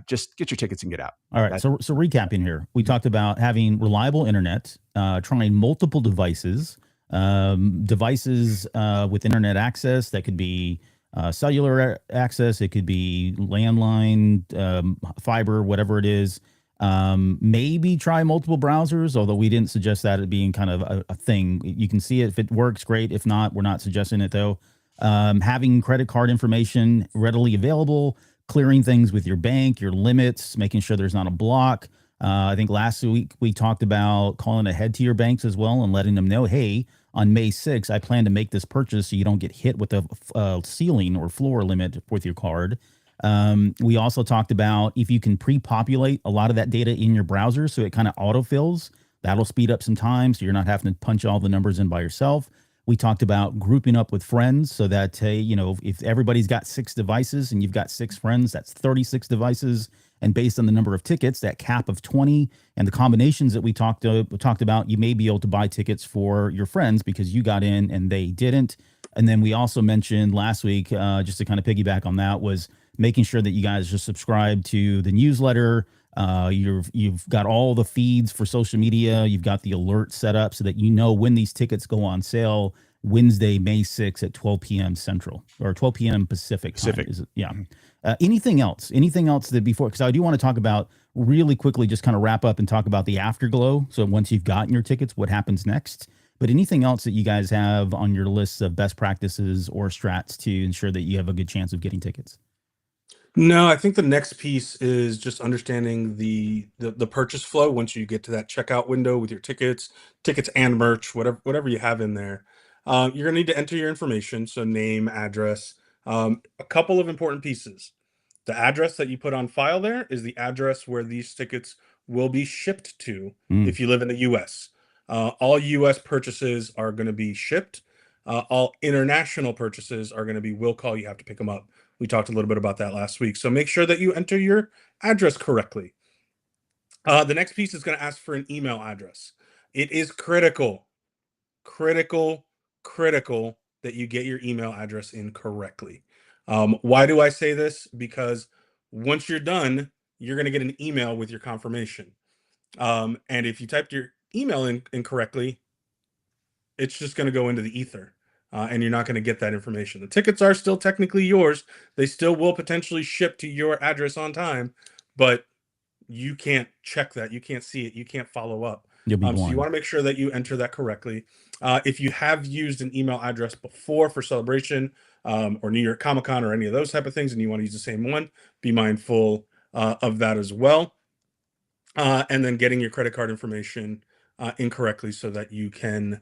just get your tickets and get out. All right. So recapping here, we talked about having reliable internet, trying multiple devices with internet access. That could be cellular access. It could be landline, fiber, whatever it is. Maybe try multiple browsers, although we didn't suggest that it being kind of a thing. You can see it. If it works, great. If not, we're not suggesting it though. Having credit card information readily available, clearing things with your bank, your limits, making sure there's not a block. I think last week we talked about calling ahead to your banks as well and letting them know, hey, on May 6th, I plan to make this purchase so you don't get hit with a ceiling or floor limit with your card. We also talked about if you can pre-populate a lot of that data in your browser so it kind of autofills, that'll speed up some time so you're not having to punch all the numbers in by yourself. We talked about grouping up with friends so that, if everybody's got 6 devices and you've got 6 friends, that's 36 devices. And based on the number of tickets, that cap of 20 and the combinations that we talked about, you may be able to buy tickets for your friends because you got in and they didn't. And then we also mentioned last week, just to kind of piggyback on that, was making sure that you guys just subscribe to the newsletter. You've got all the feeds for social media. You've got the alert set up so that you know when these tickets go on sale. Wednesday, May 6th at 12 p.m. Central or 12 p.m. Pacific time. Is it? Yeah. Anything else that before, because I do want to talk about really quickly, just kind of wrap up and talk about the afterglow. So once you've gotten your tickets, what happens next? But anything else that you guys have on your list of best practices or strats to ensure that you have a good chance of getting tickets? No, I think the next piece is just understanding the purchase flow once you get to that checkout window with your tickets and merch, whatever you have in there. You're gonna need to enter your information, so name, address. A couple of important pieces. The address that you put on file there is the address where these tickets will be shipped to if you live in the US. All US purchases are going to be shipped. All international purchases are going to be will call, you have to pick them up. We talked a little bit about that last week. So make sure that you enter your address correctly. The next piece is going to ask for an email address. It is critical that you get your email address in correctly. Why do I say this? Because once you're done, you're going to get an email with your confirmation. And if you typed your email in incorrectly, it's just going to go into the ether. And you're not going to get that information. The tickets are still technically yours. They still will potentially ship to your address on time, but you can't check that. You can't see it. You can't follow up. You'll be So you blind. want to make sure that you enter that correctly. If you have used an email address before for Celebration or New York Comic Con or any of those type of things, and you want to use the same one, be mindful of that as well. And then getting your credit card information incorrectly so that you can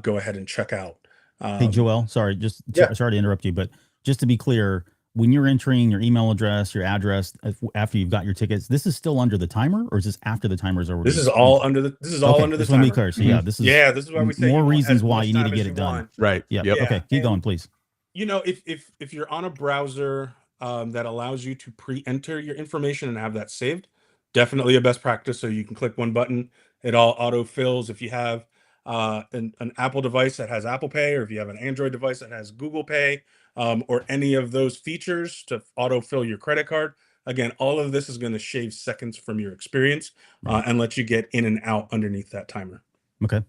go ahead and check out. Hey, Joel, sorry, Yeah. sorry to interrupt you, but just to be clear, when you're entering your email address, your address after you've got your tickets, this is still under the timer, or is this after the timer's already? This is all under the. This is all Okay, under the just want to be timer. clear. So yeah, this is This is why we say more you want reasons as why much you need to time as get you it done. want. Right. Yeah. Yep. Okay. Keep and- going, please. You know, if you're on a browser that allows you to pre-enter your information and have that saved, definitely a best practice. So you can click one button, it all auto fills. If you have an Apple device that has Apple Pay, or if you have an Android device that has Google Pay, or any of those features to auto fill your credit card, again, all of this is going to shave seconds from your experience and let you get in and out underneath that timer. Okay.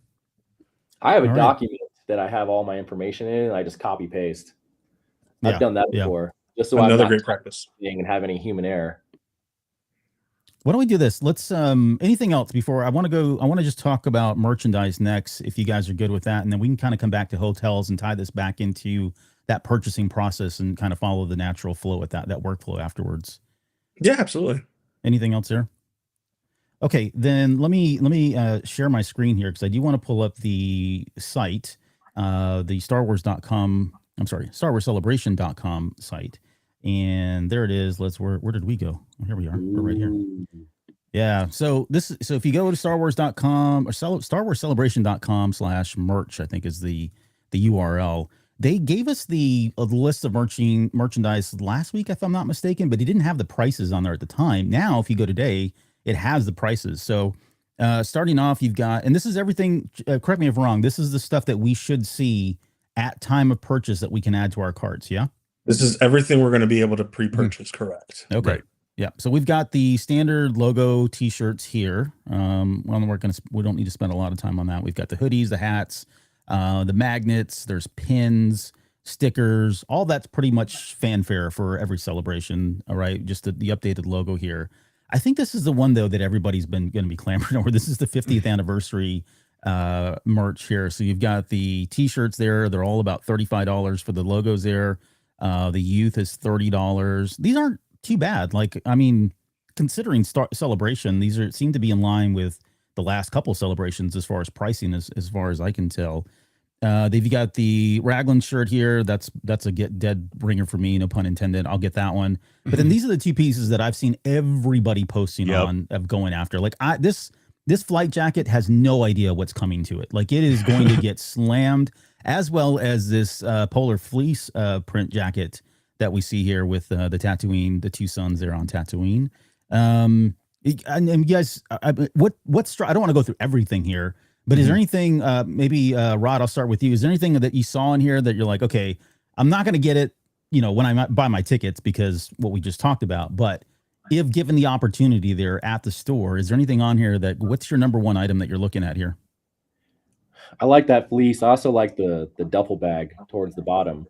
I have a All right. document that I have all my information in, and I just copy paste. Yeah, I've done that yeah. before, just so I'm Another not great practice. typing and have any human error. Why don't we do this? Let's anything else before I want to just talk about merchandise next, if you guys are good with that, and then we can kind of come back to hotels and tie this back into that purchasing process and kind of follow the natural flow with that workflow afterwards. Yeah, absolutely. Anything else there? Okay, then let me share my screen here, because I do want to pull up the site, the StarWars.com. I'm sorry, StarWarsCelebration.com site, and there it is. Where did we go? Oh, here we are. We're right here. Yeah. So if you go to StarWars.com or StarWarsCelebration.com/merch, I think is the URL. They gave us the list of merchandise last week, if I'm not mistaken, but they didn't have the prices on there at the time. Now, if you go today, it has the prices. So starting off, you've got, and this is everything, correct me if I'm wrong, this is the stuff that we should see at time of purchase that we can add to our carts, yeah? This is everything we're going to be able to pre-purchase, correct? Okay. Right. Yeah. So we've got the standard logo t-shirts here. We don't need to spend a lot of time on that. We've got the hoodies, the hats, the magnets, there's pins, stickers, all that's pretty much fanfare for every celebration. All right. Just the updated logo here. I think this is the one though that everybody's been going to be clamoring over. This is the 50th anniversary merch here. So you've got the t-shirts there. They're all about $35 for the logos there. The youth is $30. These aren't too bad. Like, I mean, considering celebration, these seem to be in line with the last couple celebrations as far as pricing, as far as I can tell. They've got the Raglan shirt here. That's a get dead ringer for me, no pun intended. I'll get that one. But then these are the two pieces that I've seen everybody posting on of going after. Like this flight jacket has no idea what's coming to it. Like it is going to get slammed, as well as this polar fleece print jacket that we see here with the Tatooine, the two suns there on Tatooine. And you guys, I don't want to go through everything here, but is there anything, maybe Rod, I'll start with you. Is there anything that you saw in here that you're like, okay, I'm not going to get it, when I buy my tickets because what we just talked about, but if given the opportunity there at the store, is there anything on here what's your number one item that you're looking at here? I like that fleece. I also like the duffel bag towards the bottom.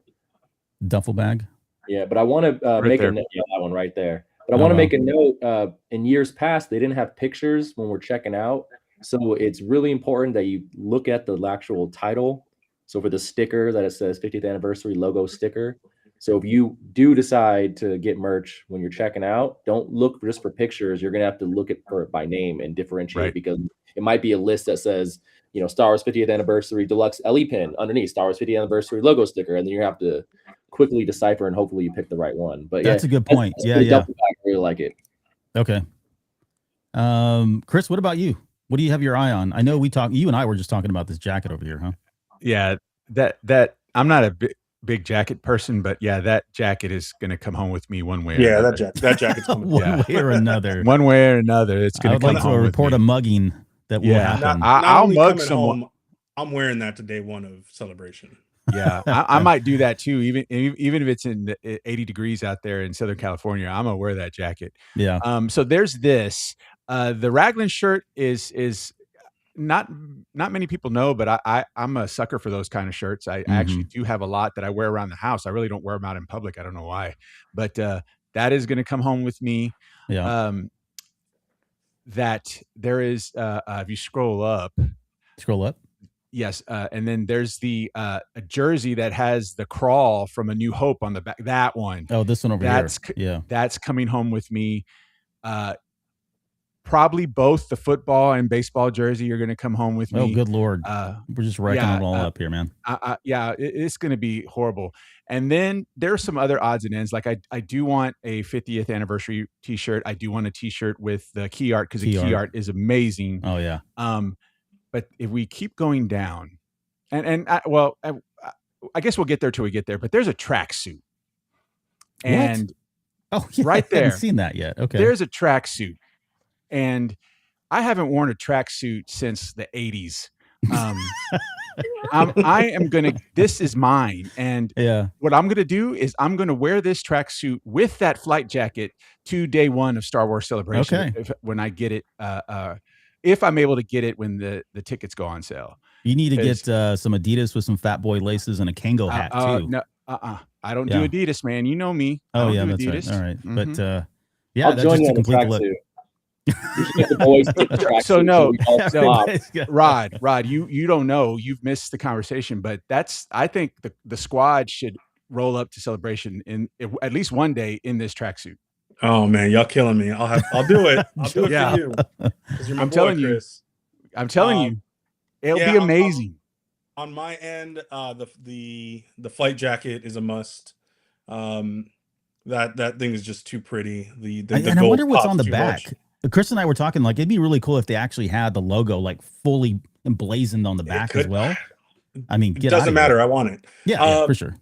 Duffel bag? Yeah, but I want to make a note. Yeah, that one right there. But I want to make a note. In years past, they didn't have pictures when we're checking out. So it's really important that you look at the actual title. So for the sticker that it says 50th anniversary logo sticker. So if you do decide to get merch when you're checking out, don't look just for pictures. You're going to have to look for it by name and differentiate, because it might be a list that says, Star Wars 50th anniversary deluxe LE pin underneath, Star Wars 50th anniversary logo sticker. And then you have to quickly decipher and hopefully you pick the right one. But that's a good point. Yeah. I really like it. Okay. Chris, what about you? What do you have your eye on? I know you and I were just talking about this jacket over here, huh? Yeah, that I'm not a big jacket person, but yeah, that jacket is going to come home with me one way. Yeah, that jacket's coming one way or another. One way or another, it's going to come home. I would like to report a mugging that will happen. I'll mug someone. I'm wearing that to day one of celebration. Yeah, I might do that too. Even if it's in 80 degrees out there in Southern California, I'm gonna wear that jacket. Yeah. So there's this. The Raglan shirt is not many people know, but I'm a sucker for those kind of shirts. I actually do have a lot that I wear around the house. I really don't wear them out in public. I don't know why, but that is going to come home with me. Yeah. that there is, if you scroll up, Scroll up. yes, and then there's a jersey that has the crawl from A New Hope on the back. That one, Oh, this one over that's here. Yeah. that's coming home with me. Probably both the football and baseball jersey are going to come home with me. Oh, good Lord. We're just wrecking yeah, it all up here, man. It's going to be horrible. And then there are some other odds and ends. Like I do want a 50th anniversary T-shirt. I do want a T-shirt with the key art because the key art is amazing. Oh yeah. But if we keep going down, I guess we'll get there till we get there. But there's a tracksuit, and oh, yeah, right there, I haven't seen that yet. Okay, there's a tracksuit, and I haven't worn a tracksuit since the 80s. I am gonna. This is mine, and what I'm gonna do is I'm gonna wear this tracksuit with that flight jacket to day one of Star Wars Celebration. Okay. When I get it, if I'm able to get it when the tickets go on sale. You need to get some Adidas with some Fat Boy laces and a Kango hat too. No, I don't do Adidas, man. You know me. Oh yeah, that's Adidas. right. All right, Mm-hmm. But yeah, I'll join you on the tracksuit. The boys take the track so no, so Rod, you don't know, you've missed the conversation, but I think the squad should roll up to Celebration in at least one day in this tracksuit. Oh man, y'all killing me. I'll do it. I'll do it for you. I'm telling you, it'll be amazing. On my end, the flight jacket is a must. That thing is just too pretty. And I wonder what's on the back. Much. Chris and I were talking, like, it'd be really cool if they actually had the logo like fully emblazoned on the back as well. I mean, it doesn't matter. I want it. Yeah, for sure.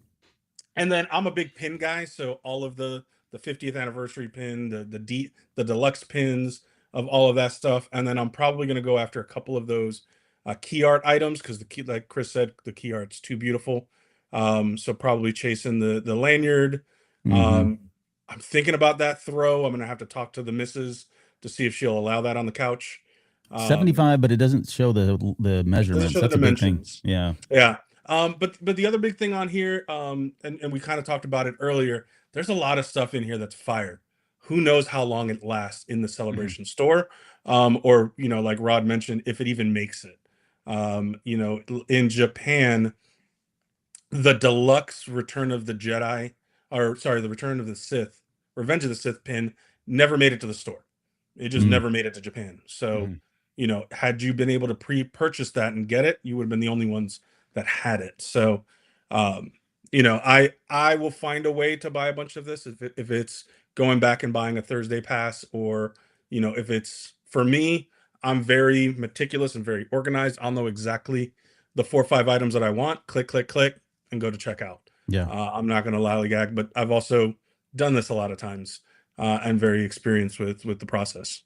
And then I'm a big pin guy, so all of the 50th anniversary pin, the deluxe pins of all of that stuff, and then I'm probably going to go after a couple of those key art items because like Chris said, the key art's too beautiful. So probably chasing the lanyard. I'm thinking about that throw. I'm going to have to talk to the missus to see if she'll allow that on the couch. 75, but it doesn't show the measurements. That's a big thing. Yeah. Yeah. But the other big thing on here, and we kind of talked about it earlier, there's a lot of stuff in here that's fire. Who knows how long it lasts in the Celebration store, or, like Rod mentioned, if it even makes it. In Japan, the deluxe Return of the Jedi, the Return of the Sith, Revenge of the Sith pin never made it to the store. It just never made it to Japan. So, had you been able to pre-purchase that and get it, you would have been the only ones that had it. So, I will find a way to buy a bunch of this if it's going back and buying a Thursday pass, or, if it's for me, I'm very meticulous and very organized. I'll know exactly the 4 or 5 items that I want, click, click, click, and go to checkout. Yeah. I'm not going to lollygag, but I've also done this a lot of times. I'm very experienced with the process.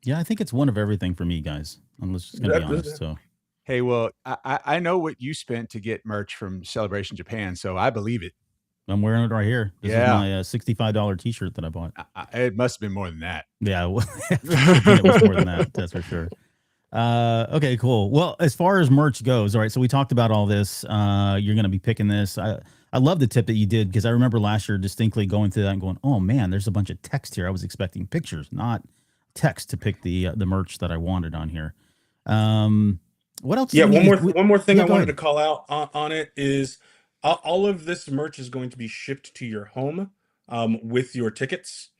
Yeah, I think it's one of everything for me, guys. I'm just gonna be honest. So, hey, well, I know what you spent to get merch from Celebration Japan, so I believe it. I'm wearing it right here. This is my $65 T-shirt that I bought. It must have been more than that. Yeah, it was more than that. That's for sure. Okay, cool. Well, as far as merch goes, all right. So we talked about all this. You're going to be picking this. I love the tip that you did, because I remember last year distinctly going through that and going, oh man, there's a bunch of text here. I was expecting pictures, not text, to pick the merch that I wanted on here. What else? Yeah, one more thing I wanted to call out on it is all of this merch is going to be shipped to your home with your tickets.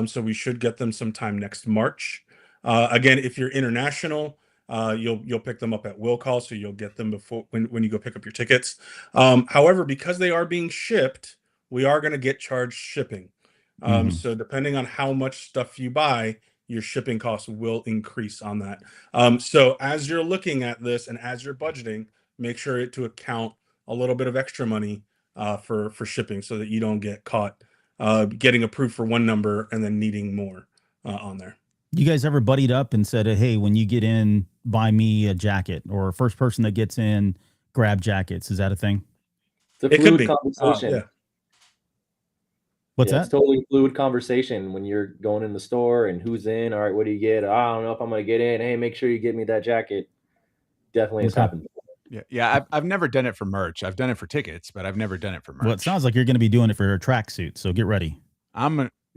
So we should get them sometime next March. Again, if you're international, you'll pick them up at will call, so you'll get them before when you go pick up your tickets. However, because they are being shipped, we are going to get charged shipping. So depending on how much stuff you buy, your shipping costs will increase on that. So as you're looking at this and as you're budgeting, make sure to account a little bit of extra money for shipping, so that you don't get caught getting approved for one number and then needing more on there. You guys ever buddied up and said, hey, when you get in, buy me a jacket, or first person that gets in, grab jackets? Is that a thing? It's a fluid conversation. Yeah. What's that? It's totally fluid conversation when you're going in the store and who's in. All right, what do you get? I don't know if I'm going to get in. Hey, make sure you get me that jacket. Definitely has happened. Yeah. I've never done it for merch. I've done it for tickets, but I've never done it for merch. Well, it sounds like you're going to be doing it for a tracksuit, so get ready.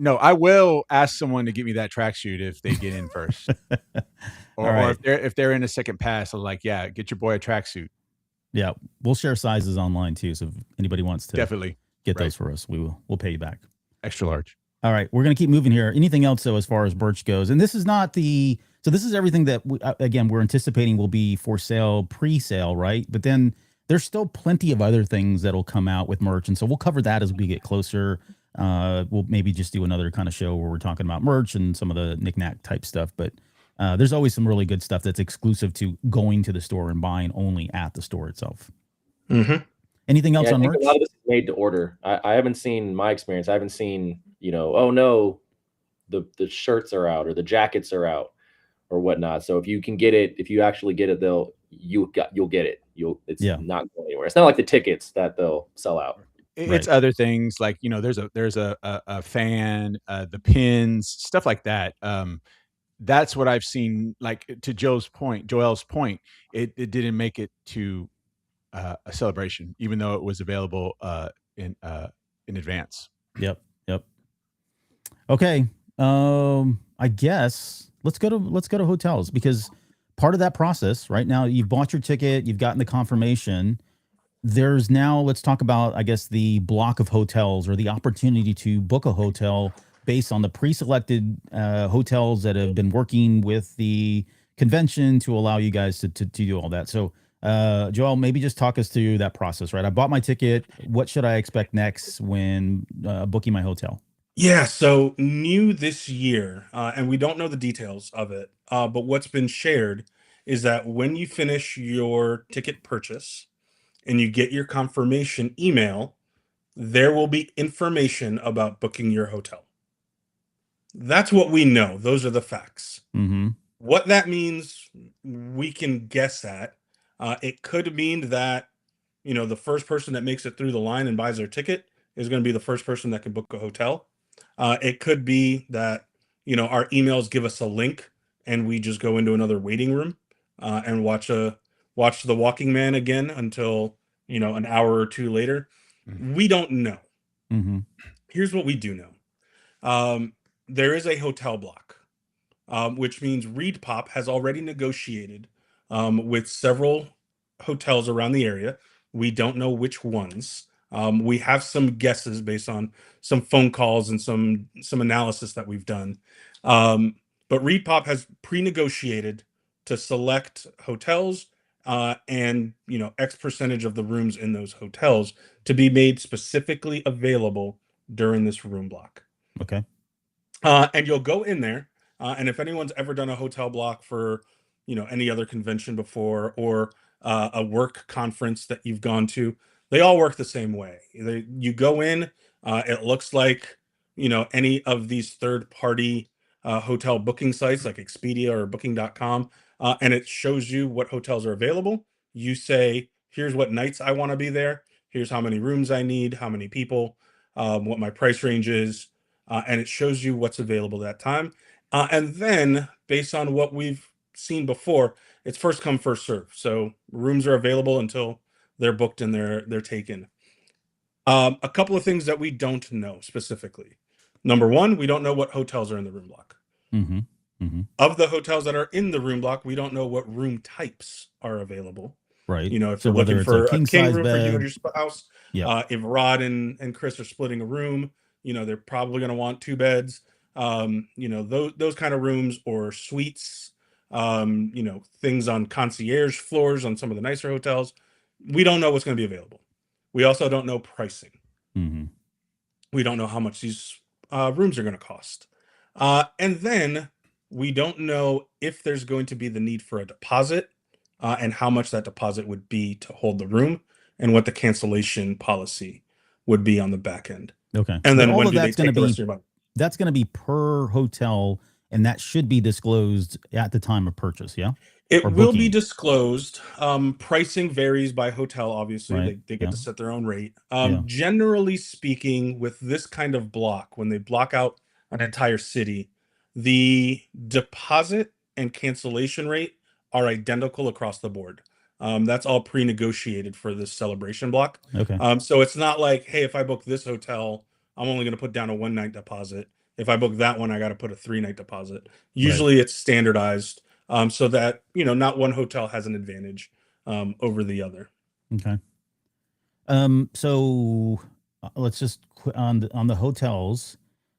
No, I will ask someone to get me that tracksuit if they get in first, All or right. if they're in a second pass. I'm like, yeah, get your boy a tracksuit. Yeah, we'll share sizes online too. So if anybody wants to Definitely get right. those for us, we'll pay you back. Extra large. All right, we're gonna keep moving here. Anything else though, as far as merch goes? And this is not the this is everything that again we're anticipating will be for sale, pre-sale, right? But then there's still plenty of other things that'll come out with merch, and so we'll cover that as we get closer. We'll maybe just do another kind of show where we're talking about merch and some of the knickknack type stuff. But there's always some really good stuff that's exclusive to going to the store and buying only at the store itself. Mm-hmm. Anything else Yeah, I on think merch? a lot of this is made to order. I haven't seen my experience. I haven't seen, oh no, the shirts are out or the jackets are out or whatnot. So if you can get it, if you actually get it, you'll get it. It's not going anywhere. It's not like the tickets that they'll sell out. It's other things like, there's a fan, the pins, stuff like that. That's what I've seen. Like to Joel's point, it didn't make it to a celebration, even though it was available in advance. Yep. Okay. I guess let's go to hotels, because part of that process right now, you've bought your ticket, you've gotten the confirmation. There's now, let's talk about, I guess, the block of hotels or the opportunity to book a hotel based on the pre-selected hotels that have been working with the convention to allow you guys to do all that. So Joel, maybe just talk us through that process, right? I bought my ticket. What should I expect next when booking my hotel? Yeah, so new this year, and we don't know the details of it, but what's been shared is that when you finish your ticket purchase and you get your confirmation email, there will be information about booking your hotel. That's what we know. Those are the facts. Mm-hmm. What that means, we can guess at. It could mean that, the first person that makes it through the line and buys their ticket is going to be the first person that can book a hotel. It could be that, our emails give us a link and we just go into another waiting room and watch The Walking Man again until, an hour or two later. Mhm. We don't know. Mm-hmm. Here's what we do know. There is a hotel block, which means ReedPop has already negotiated with several hotels around the area. We don't know which ones. We have some guesses based on some phone calls and some analysis that we've done. But ReedPop has pre-negotiated to select hotels and X percentage of the rooms in those hotels to be made specifically available during this room block. Okay. And you'll go in there, and if anyone's ever done a hotel block for any other convention before, or a work conference that you've gone to, they all work the same way. You go in, it looks like any of these third-party hotel booking sites like Expedia or Booking.com, and it shows you what hotels are available. You say, here's what nights I want to be there, here's how many rooms I need, how many people, what my price range is, and it shows you what's available at that time. And then, based on what we've seen before, it's first come, first serve. So rooms are available until they're booked and they're taken. A couple of things that we don't know specifically. Number one, we don't know what hotels are in the room block. Mm-hmm. Mm-hmm. Of the hotels that are in the room block, we don't know what room types are available. Right. If So you're whether looking it's for a king king size room for you bed, and your spouse, yeah. if Rod and Chris are splitting a room, they're probably going to want 2 beds. Those kind of rooms, or suites, things on concierge floors on some of the nicer hotels. We don't know what's going to be available. We also don't know pricing. Mm-hmm. We don't know how much these rooms are going to cost. And then we don't know if there's going to be the need for a deposit, and how much that deposit would be to hold the room, and what the cancellation policy would be on the back end. Okay. And then all when of do they that's going take to the rest be of your money? that's going to be per hotel, and that should be disclosed at the time of purchase. Yeah. It Or will be booking. disclosed. Pricing varies by hotel, obviously. Right, They get yeah. to set their own rate. Yeah. Generally speaking, with this kind of block, when they block out an entire city, the deposit and cancellation rate are identical across the board. That's all pre-negotiated for this celebration block. Okay. So it's not like, hey, if I book this hotel, I'm only going to put down a 1-night deposit, If I book that one, I got to put a 3-night deposit. Usually it's standardized, so that, not one hotel has an advantage over the other. Okay. So let's just on the hotels.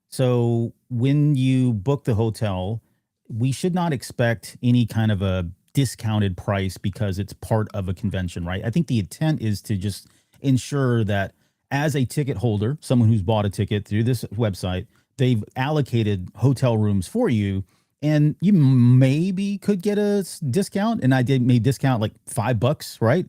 So when you book the hotel, we should not expect any kind of a discounted price because it's part of a convention, right? I think the intent is to just ensure that as a ticket holder, someone who's bought a ticket through this website, they've allocated hotel rooms for you, and you maybe could get a discount. And I did maybe discount like $5, right?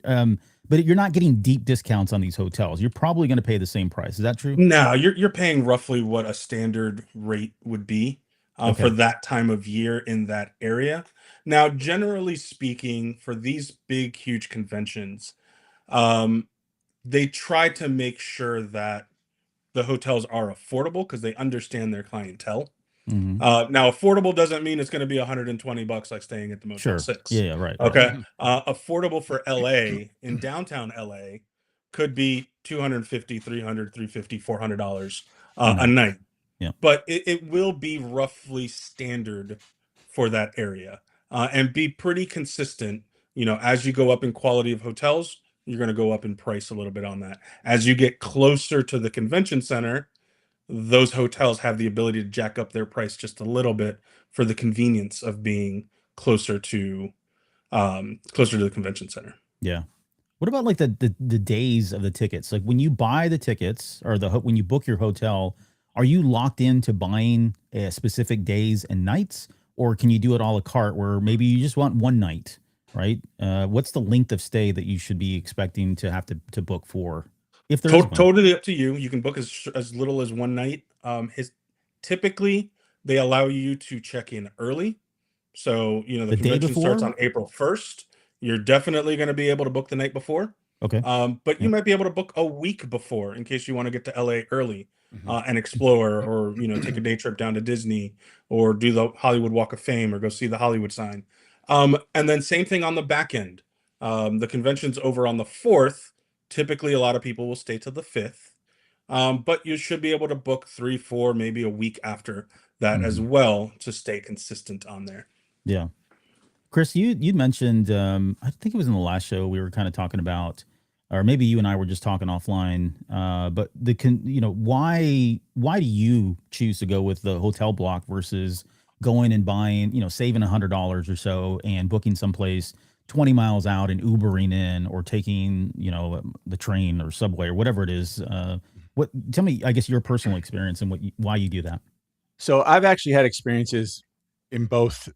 But you're not getting deep discounts on these hotels. You're probably going to pay the same price. Is that true? No, you're paying roughly what a standard rate would be for Okay. that time of year in that area. Now, generally speaking, for these big, huge conventions, um, they try to make sure that the hotels are affordable because they understand their clientele. Hmm. Now, affordable doesn't mean it's going to be $120 like staying at the Motel Sure. 6. Yeah, right. Okay. Affordable for LA in downtown LA could be 250, 300, 350, $400 A a night. night. Yeah. But it will be roughly standard for that area and be pretty consistent. As you go up in quality of hotels, you're going to go up in price a little bit on that. As you get closer to the convention center, those hotels have the ability to jack up their price just a little bit for the convenience of being closer to the convention center. Yeah. What about like the days of the tickets? Like when you buy the tickets or when you book your hotel, are you locked into buying specific days and nights, or can you do it a la carte where maybe you just want one night, right? What's the length of stay that you should be expecting to have to book for, if there is one? Totally up to you. You can book as little as one night. Typically they allow you to check in early. So, the The day convention starts before? on April 1st. You're definitely going to be able to book the night before. Okay. But you Yep. might be able to book a week before in case you want to get to LA early Mhm. and explore, or take a day trip down to Disney, or do the Hollywood Walk of Fame, or go see the Hollywood sign. And then same thing on the back end. The convention's over on the 4th. Typically, a lot of people will stay till the 5th. But you should be able to book 3, 4, maybe a week after that as Mhm. well to stay consistent on there. Yeah. Chris, you mentioned, I think it was in the last show we were kind of talking about, or maybe you and I were just talking offline. But why do you choose to go with the hotel block versus going and buying, saving $100 or so and booking someplace 20 miles out and Ubering in, or taking, the train or subway or whatever it is? Tell me, I guess, your personal experience and why you do that. So I've actually had experiences in both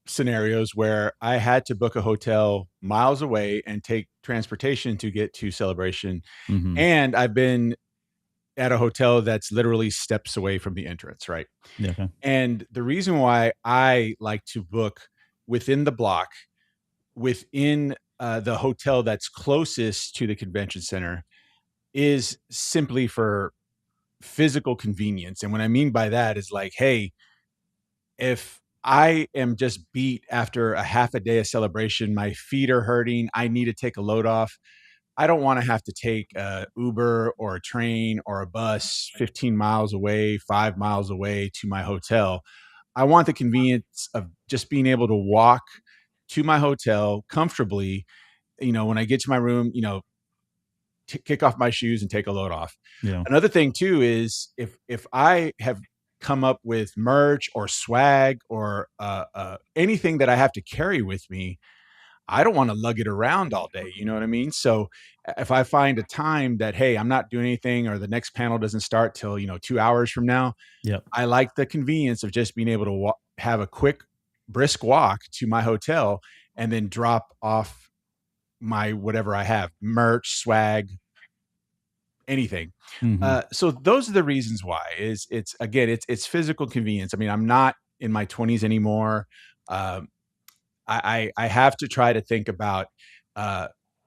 scenarios where I had to book a hotel miles away and take transportation to get to Celebration. Mm-hmm. And I've been at a hotel that's literally steps away from the entrance, right? Yeah. Okay. And the reason why I like to book within the block, within the hotel that's closest to the convention center, is simply for physical convenience. And what I mean by that is like, hey, if I am just beat after a half a day of Celebration, my feet are hurting, I need to take a load off, I don't want to have to take a Uber or a train or a bus 15 miles away, 5 miles away to my hotel. I want the convenience of just being able to walk to my hotel comfortably, when I get to my room, kick off my shoes and take a load off. Yeah. Another thing too is if I have come up with merch or swag or anything that I have to carry with me, I don't want to lug it around all day. You know what I mean? So if I find a time that, hey, I'm not doing anything, or the next panel doesn't start till 2 hours from now, Yep. I like the convenience of just being able to have a quick, brisk walk to my hotel and then drop off my whatever I have, merch, swag, anything. Mm-hmm. So those are the reasons why. It's physical convenience. I mean, I'm not in my 20s anymore. I have to try to think about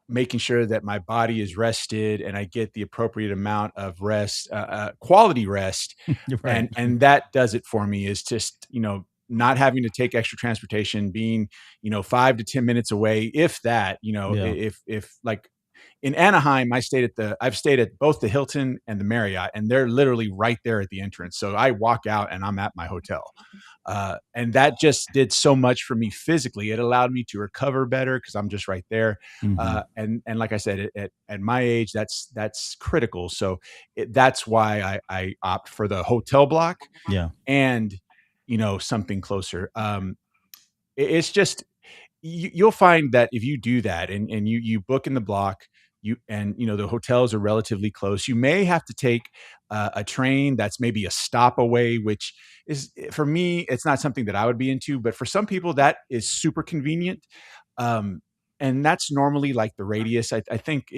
making sure that my body is rested and I get the appropriate amount of rest, quality rest, Right. and that does it for me. Is just not having to take extra transportation, being 5 to 10 minutes away, if that. Yeah. If like in Anaheim, I've stayed at both the Hilton and the Marriott, and they're literally right there at the entrance. So I walk out and I'm at my hotel. And that just did so much for me physically. It allowed me to recover better because I'm just right there. And like I said, at my age, that's critical. So that's why I opt for the hotel block. Yeah. And something closer. It's just you'll find that if you do that and you book in the block, the hotels are relatively close. You may have to take a train that's maybe a stop away, which is, for me, it's not something that I would be into, but for some people that is super convenient. And that's normally like the radius. I think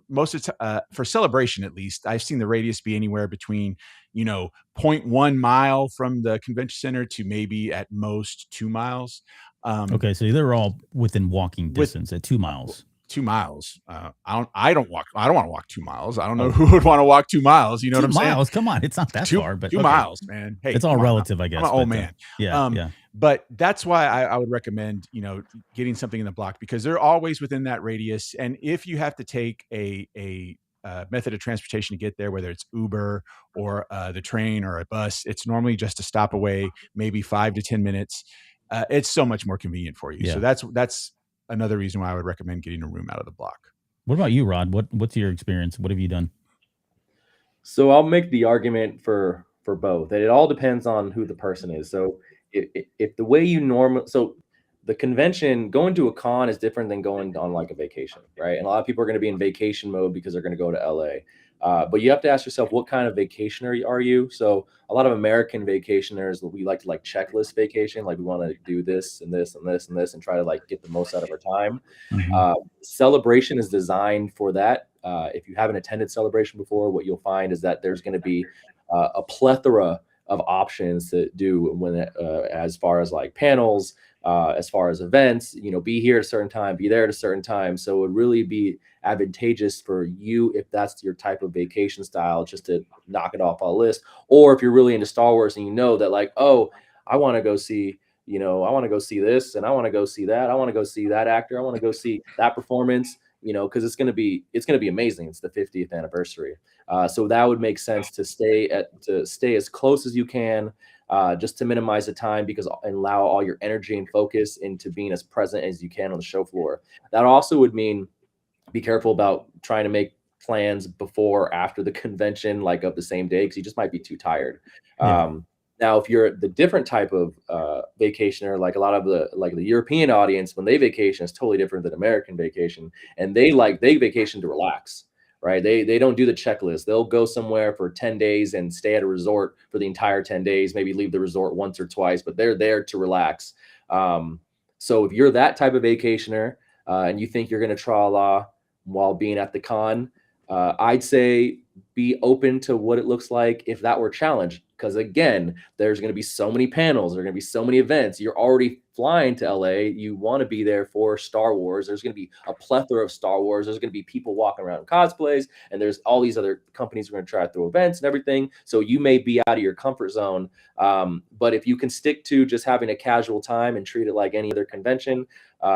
most of for Celebration, at least, I've seen the radius be anywhere between 0.1 mile from the convention center to maybe at most 2 miles. Okay, so they're all within walking distance at 2 miles. 2 miles. I don't want to walk 2 miles. I don't know who would want to walk 2 miles. You know 2 what I'm saying? miles. Come on, it's not that far, but 2 miles, man. Hey, it's all relative, I guess. I'm an old man. Yeah. But that's why I would recommend, getting something in the block, because they're always within that radius. And if you have to take a method of transportation to get there, whether it's Uber or the train or a bus, it's normally just a stop away, maybe 5 to 10 minutes. It's so much more convenient for you. Yeah. So that's another reason why I would recommend getting a room out of the block. What about you, Rod? What's your experience? What have you done? So I'll make the argument for both. And it all depends on who the person is. So if the way you so the convention, going to a con is different than going on like a vacation, right? And a lot of people are going to be in vacation mode because they're going to go to LA. But you have to ask yourself, what kind of vacationer are you? So a lot of American vacationers, we like to checklist vacation. Like we want to do this and this and this and this and try to get the most out of our time. Celebration is designed for that. If you haven't attended Celebration before, what you'll find is that there's going to be a plethora of options to do as far as panels, as far as events, be here at a certain time, be there at a certain time. So it would really be advantageous for you if that's your type of vacation style, just to knock it off a list. Or if you're really into Star Wars and that I want to go see, I want to go see this and I want to go see that. I want to go see that actor. I want to go see that performance, because it's going to be amazing. It's the 50th anniversary. So that would make sense to stay as close as you can, just to minimize the time, and allow all your energy and focus into being as present as you can on the show floor. That also would mean be careful about trying to make plans before or after the convention, of the same day, because you just might be too tired. Yeah. Now, if you're the different type of vacationer, like a lot of the European audience, when they vacation, is totally different than American vacation, and they vacation to relax. Right? They don't do the checklist. They'll go somewhere for 10 days and stay at a resort for the entire 10 days, maybe leave the resort once or twice, but they're there to relax. So if you're that type of vacationer and you think you're going to tra-la while being at the con, I'd say be open to what it looks like if that were a challenge. Because again, there's going to be so many panels, there are going to be so many events. You're already flying to LA. You want to be there for Star Wars. There's going to be a plethora of Star Wars. There's going to be people walking around in cosplays, and there's all these other companies who are going to try to throw events and everything. So you may be out of your comfort zone. But if you can stick to just having a casual time and treat it like any other convention,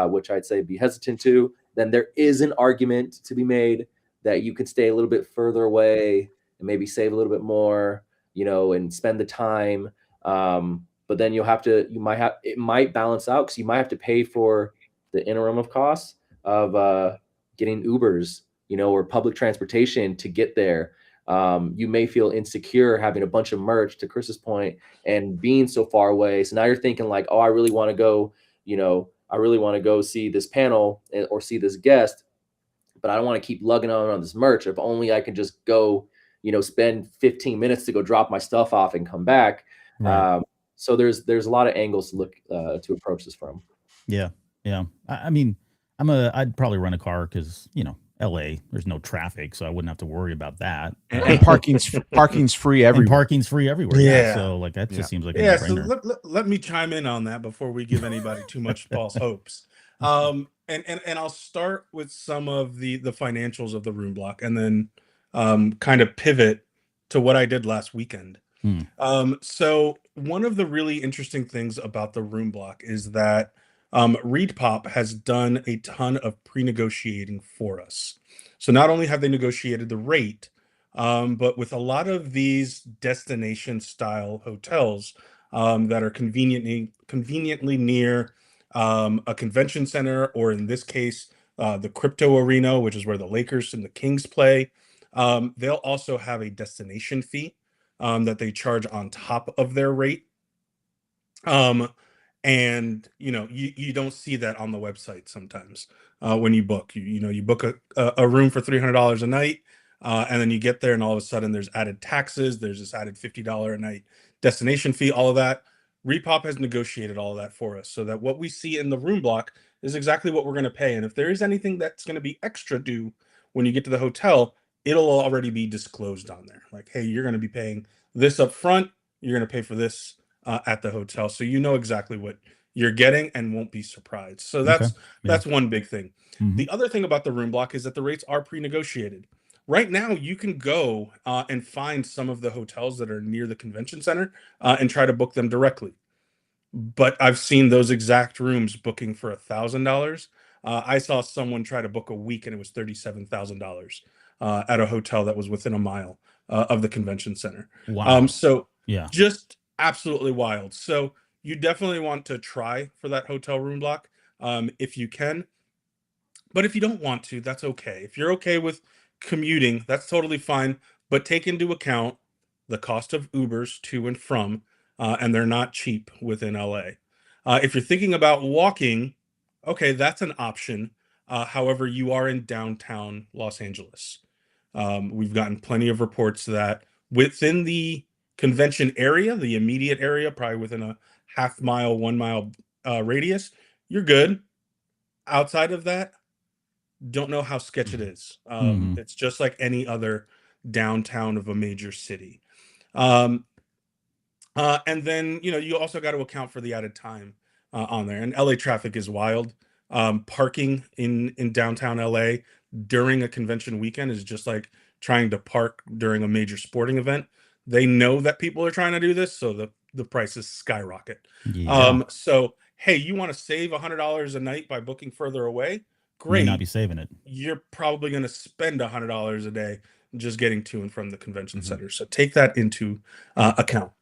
which I'd say be hesitant to, then there is an argument to be made that you could stay a little bit further away and maybe save a little bit more, and spend the time. But then it might balance out, because you might have to pay for the interim of costs of getting Ubers, or public transportation to get there. You may feel insecure having a bunch of merch, to Chris's point, and being so far away. So now you're thinking oh, I really want to go, see this panel or see this guest, but I don't want to keep lugging on this merch. If only I can just go, spend 15 minutes to go drop my stuff off and come back. Right. So there's a lot of angles to look to approach this from. Yeah. I mean, I'd probably rent a car because LA, there's no traffic, so I wouldn't have to worry about that. And parking's free everywhere. And parking's free everywhere. Yeah. So that just seems like a no-brainer. no-brainer. So let me chime in on that before we give anybody too much false hopes. And I'll start with some of the financials of the room block, and then kind of pivot to what I did last weekend. So one of the really interesting things about the room block is that ReadPop has done a ton of pre-negotiating for us. So not only have they negotiated the rate, but with a lot of these destination style hotels that are conveniently near a convention center, or in this case, the Crypto Arena, which is where the Lakers and the Kings play. They'll also have a destination fee that they charge on top of their rate. Um, and you don't see that on the website sometimes when you book. You book a room for $300 a night, and then you get there, and all of a sudden there's added taxes. There's this added $50 a night destination fee. All of that. Repop has negotiated all of that for us, so that what we see in the room block is exactly what we're going to pay. And if there is anything that's going to be extra due when you get to the hotel, it'll already be disclosed on there. Like, hey, you're going to be paying this up front. You're going to pay for this at the hotel, so you know exactly what you're getting and won't be surprised. So Okay. that's one big thing. Mhm. The other thing about the room block is that the rates are pre-negotiated. Right now, you can go and find some of the hotels that are near the convention center and try to book them directly. But I've seen those exact rooms booking for $1,000. I saw someone try to book a week, and it was $37,000 at a hotel that was within a mile of the convention center. Wow. So Yeah. just absolutely wild. So you definitely want to try for that hotel room block if you can. But if you don't want to, that's okay. If you're okay with commuting, that's totally fine. But take into account the cost of Ubers to and from, and they're not cheap within LA. If you're thinking about walking, okay, that's an option. However, you are in downtown Los Angeles. We've gotten plenty of reports that within the convention area, the immediate area, probably within a half mile, 1 mile radius, you're good. Outside of that, don't know how sketch it is. Mhm. It's just like any other downtown of a major city. Um, and then you also got to account for the added time on there. And LA traffic is wild. Parking in downtown LA during a convention weekend is just like trying to park during a major sporting event. They know that people are trying to do this, so the prices skyrocket. Yeah. So hey, you want to save $100 a night by booking further away? May not be Great. saving it. You're probably going to spend $100 a day just getting to and from the convention Mhm. center. So take that into account.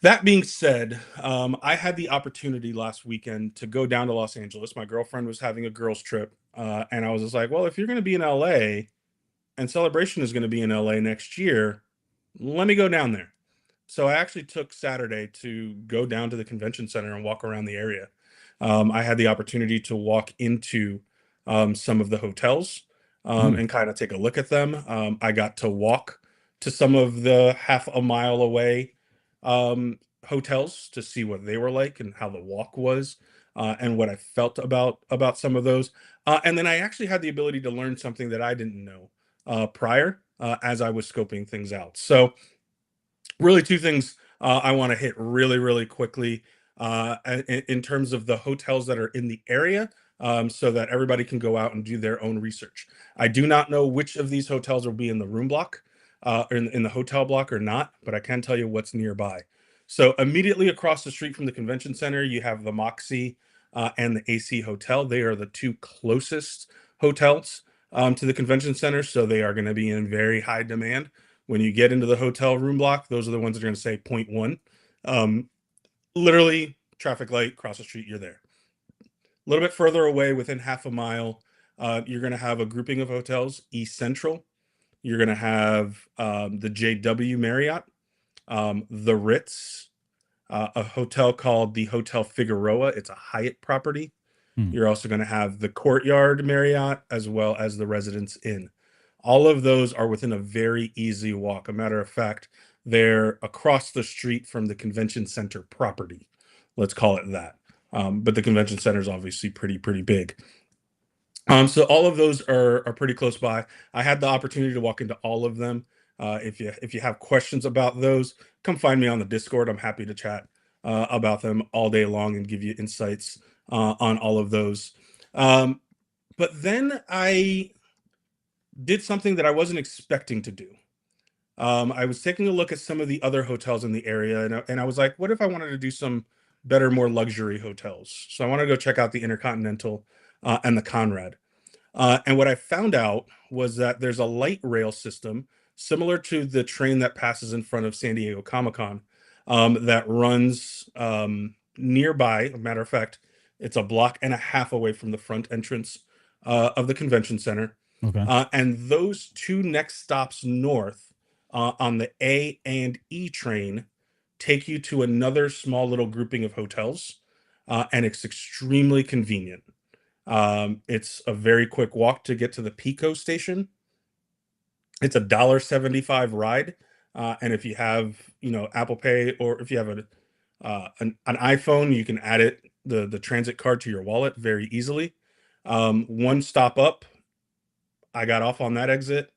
That being said, I had the opportunity last weekend to go down to Los Angeles. My girlfriend was having a girls' trip, and I was just like, well, if you're going to be in LA and Celebration is going to be in LA next year, let me go down there. So I actually took Saturday to go down to the convention center and walk around the area. I had the opportunity to walk into some of the hotels Mm. and kind of take a look at them. I got to walk to some of the half a mile away hotels to see what they were like and how the walk was, and what I felt about some of those. And then I actually had the ability to learn something that I didn't know prior as I was scoping things out. So really two things I want to hit really, really quickly in terms of the hotels that are in the area, so that everybody can go out and do their own research. I do not know which of these hotels will be in the room block or in the hotel block or not, but I can tell you what's nearby. So immediately across the street from the convention center, you have the Moxie and the AC Hotel. They are the two closest hotels to the convention center, so they are going to be in very high demand. When you get into the hotel room block, those are the ones that are going to say point one. Um, Literally, traffic light, cross the street, you're there. A little bit further away, within half a mile, you're going to have a grouping of hotels, East Central. You're going to have the JW Marriott, the Ritz, a hotel called the Hotel Figueroa. It's a Hyatt property. Hmm. You're also going to have the Courtyard Marriott as well as the Residence Inn. All of those are within a very easy walk. A matter of fact, they're across the street from the convention center property. Let's call it that. But the convention center is obviously pretty big. So all of those are pretty close by. I had the opportunity to walk into all of them. If you have questions about those, come find me on the Discord. I'm happy to chat about them all day long and give you insights on all of those. But then I did something that I wasn't expecting to do. I was taking a look at some of the other hotels in the area, and I was like, what if I wanted to do some better, more luxury hotels. So I want to go check out the Intercontinental and the Conrad. And what I found out was that there's a light rail system similar to the train that passes in front of San Diego Comic-Con that runs nearby. As a matter of fact, it's a block and a half away from the front entrance of the convention center. Okay. And those two next stops north on the A and E train take you to another small little grouping of hotels, and it's extremely convenient. It's a very quick walk to get to the Pico station. It's a $1.75 ride, and if you have Apple Pay, or if you have an iPhone, you can add the transit card to your wallet very easily. One stop up, I got off on that exit,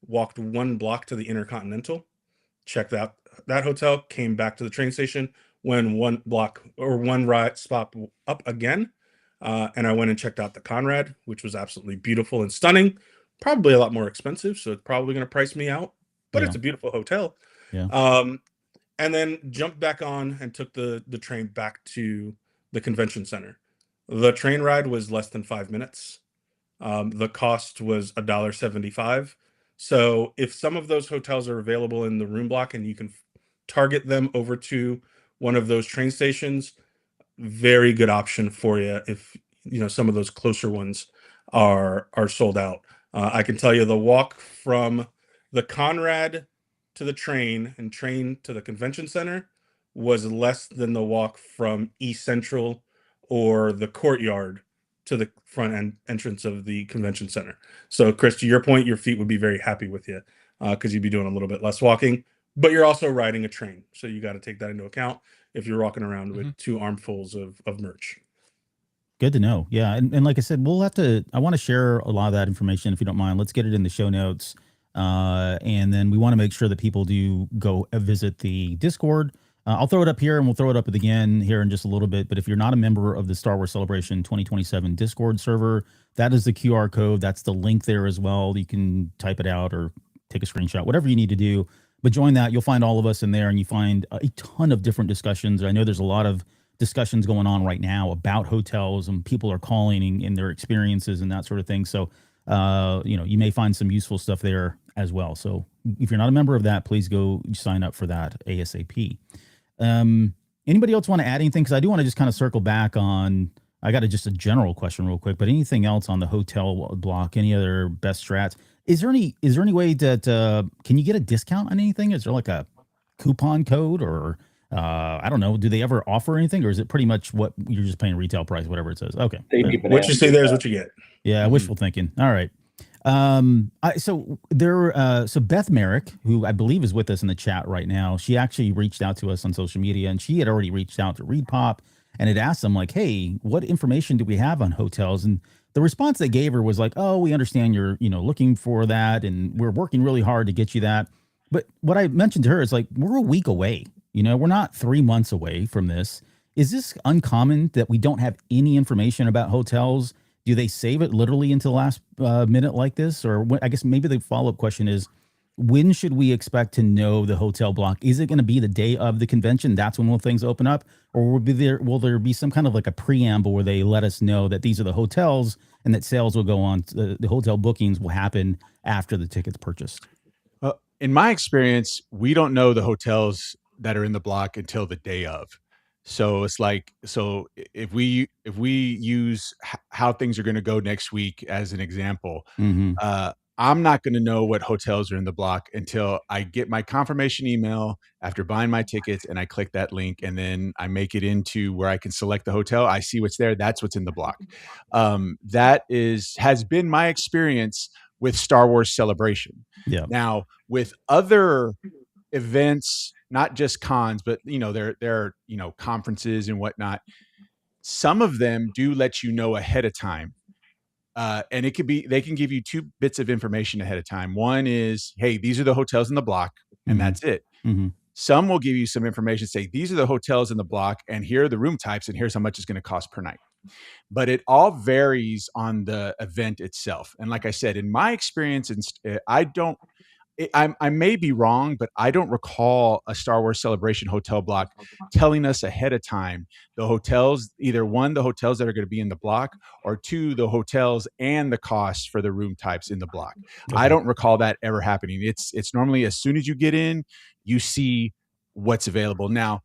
walked 1 block to the Intercontinental, checked out that hotel, came back to the train station, went 1 block or 1 ride stop up again, and I went and checked out the Conrad, which was absolutely beautiful and stunning. Probably a lot more expensive, so it's probably going to price me out, but Yeah. it's a beautiful hotel. Yeah. And then jumped back on and took the train back to the convention center. The train ride was less than 5 minutes. The cost was $1.75. So if some of those hotels are available in the room block and you can target them over to one of those train stations, very good option for you if some of those closer ones are sold out. I can tell you the walk from the Conrad to the train and train to the convention center was less than the walk from East Central or the Courtyard to the front end entrance of the convention center. So Chris, to your point, your feet would be very happy with you because you'd be doing a little bit less walking, but you're also riding a train. So you got to take that into account if you're walking around with 2 armfuls of merch. Good to know. Yeah. And like I said, I want to share a lot of that information if you don't mind. Let's get it in the show notes. And then we want to make sure that people do go visit the Discord. I'll throw it up here and we'll throw it up again here in just a little bit. But if you're not a member of the Star Wars Celebration 2027 Discord server, that is the QR code. That's the link there as well. You can type it out or take a screenshot, whatever you need to do. But join that. You'll find all of us in there, and you find a ton of different discussions. I know there's a lot of discussions going on right now about hotels, and people are calling in their experiences and that sort of thing. So, you may find some useful stuff there as well. So if you're not a member of that, please go sign up for that ASAP. Anybody else want to add anything? Because I do want to just kind of circle back on, I got just a general question real quick, but anything else on the hotel block, any other best strats? Is there any way that, can you get a discount on anything? Is there like a coupon code or, I don't know, do they ever offer anything, or is it pretty much what you're just paying retail price, whatever it says? Okay. What you see there is what you get. Yeah. Wishful thinking. All right. So Beth Merrick, who I believe is with us in the chat right now, she actually reached out to us on social media, and she had already reached out to ReedPop and had asked them like, hey, what information do we have on hotels? And the response they gave her was like, oh, we understand you're, looking for that, and we're working really hard to get you that. But what I mentioned to her is like, we're a week away, we're not 3 months away from this. Is this uncommon that we don't have any information about hotels? Do they save it literally until the last minute like this? Or I guess maybe the follow-up question is, when should we expect to know the hotel block? Is it going to be the day of the convention? That's when things open up? Or will there be some kind of like a preamble where they let us know that these are the hotels and that sales will go on, the hotel bookings will happen after the ticket's purchased? In my experience, we don't know the hotels that are in the block until the day of. So it's like, if we use how things are going to go next week as an example, I'm not going to know what hotels are in the block until I get my confirmation email after buying my tickets, and I click that link, and then I make it into where I can select the hotel. I see what's there. That's what's in the block. That has been my experience with Star Wars Celebration. Yeah. Now, with other events, not just cons, but there are conferences and whatnot, some of them do let you know ahead of time. And they can give you 2 bits of information ahead of time. One is, hey, these are the hotels in the block, and that's it. Some will give you some information, say, these are the hotels in the block, and here are the room types, and here's how much it's going to cost per night. But it all varies on the event itself. And like I said, in my experience, I don't I may be wrong, but I don't recall a Star Wars Celebration hotel block telling us ahead of time the hotels, either one, the hotels that are going to be in the block, or two, the hotels and the costs for the room types in the block. I Okay. don't recall that ever happening. It's normally as soon as you get in, you see what's available. Now,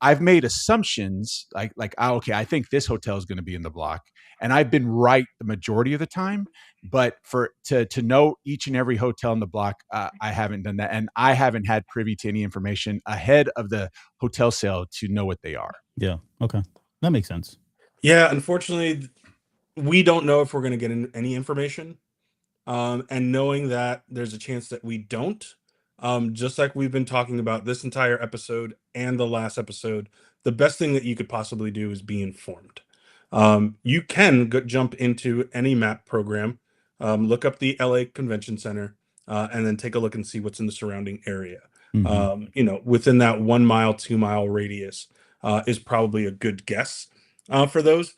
I've made assumptions okay, I think this hotel is going to be in the block, and I've been right the majority of the time. But to know each and every hotel in the block, I haven't done that, and I haven't had privy to any information ahead of the hotel sale to know what they are. Yeah. Okay. That makes sense. Yeah, unfortunately, we don't know if we're going to get any information. And knowing that there's a chance that we don't, just like we've been talking about this entire episode and the last episode, the best thing that you could possibly do is be informed. You can jump into any map program, look up the LA Convention Center, and then take a look and see what's in the surrounding area. Within that 1 mile, 2 mile radius is probably a good guess for those.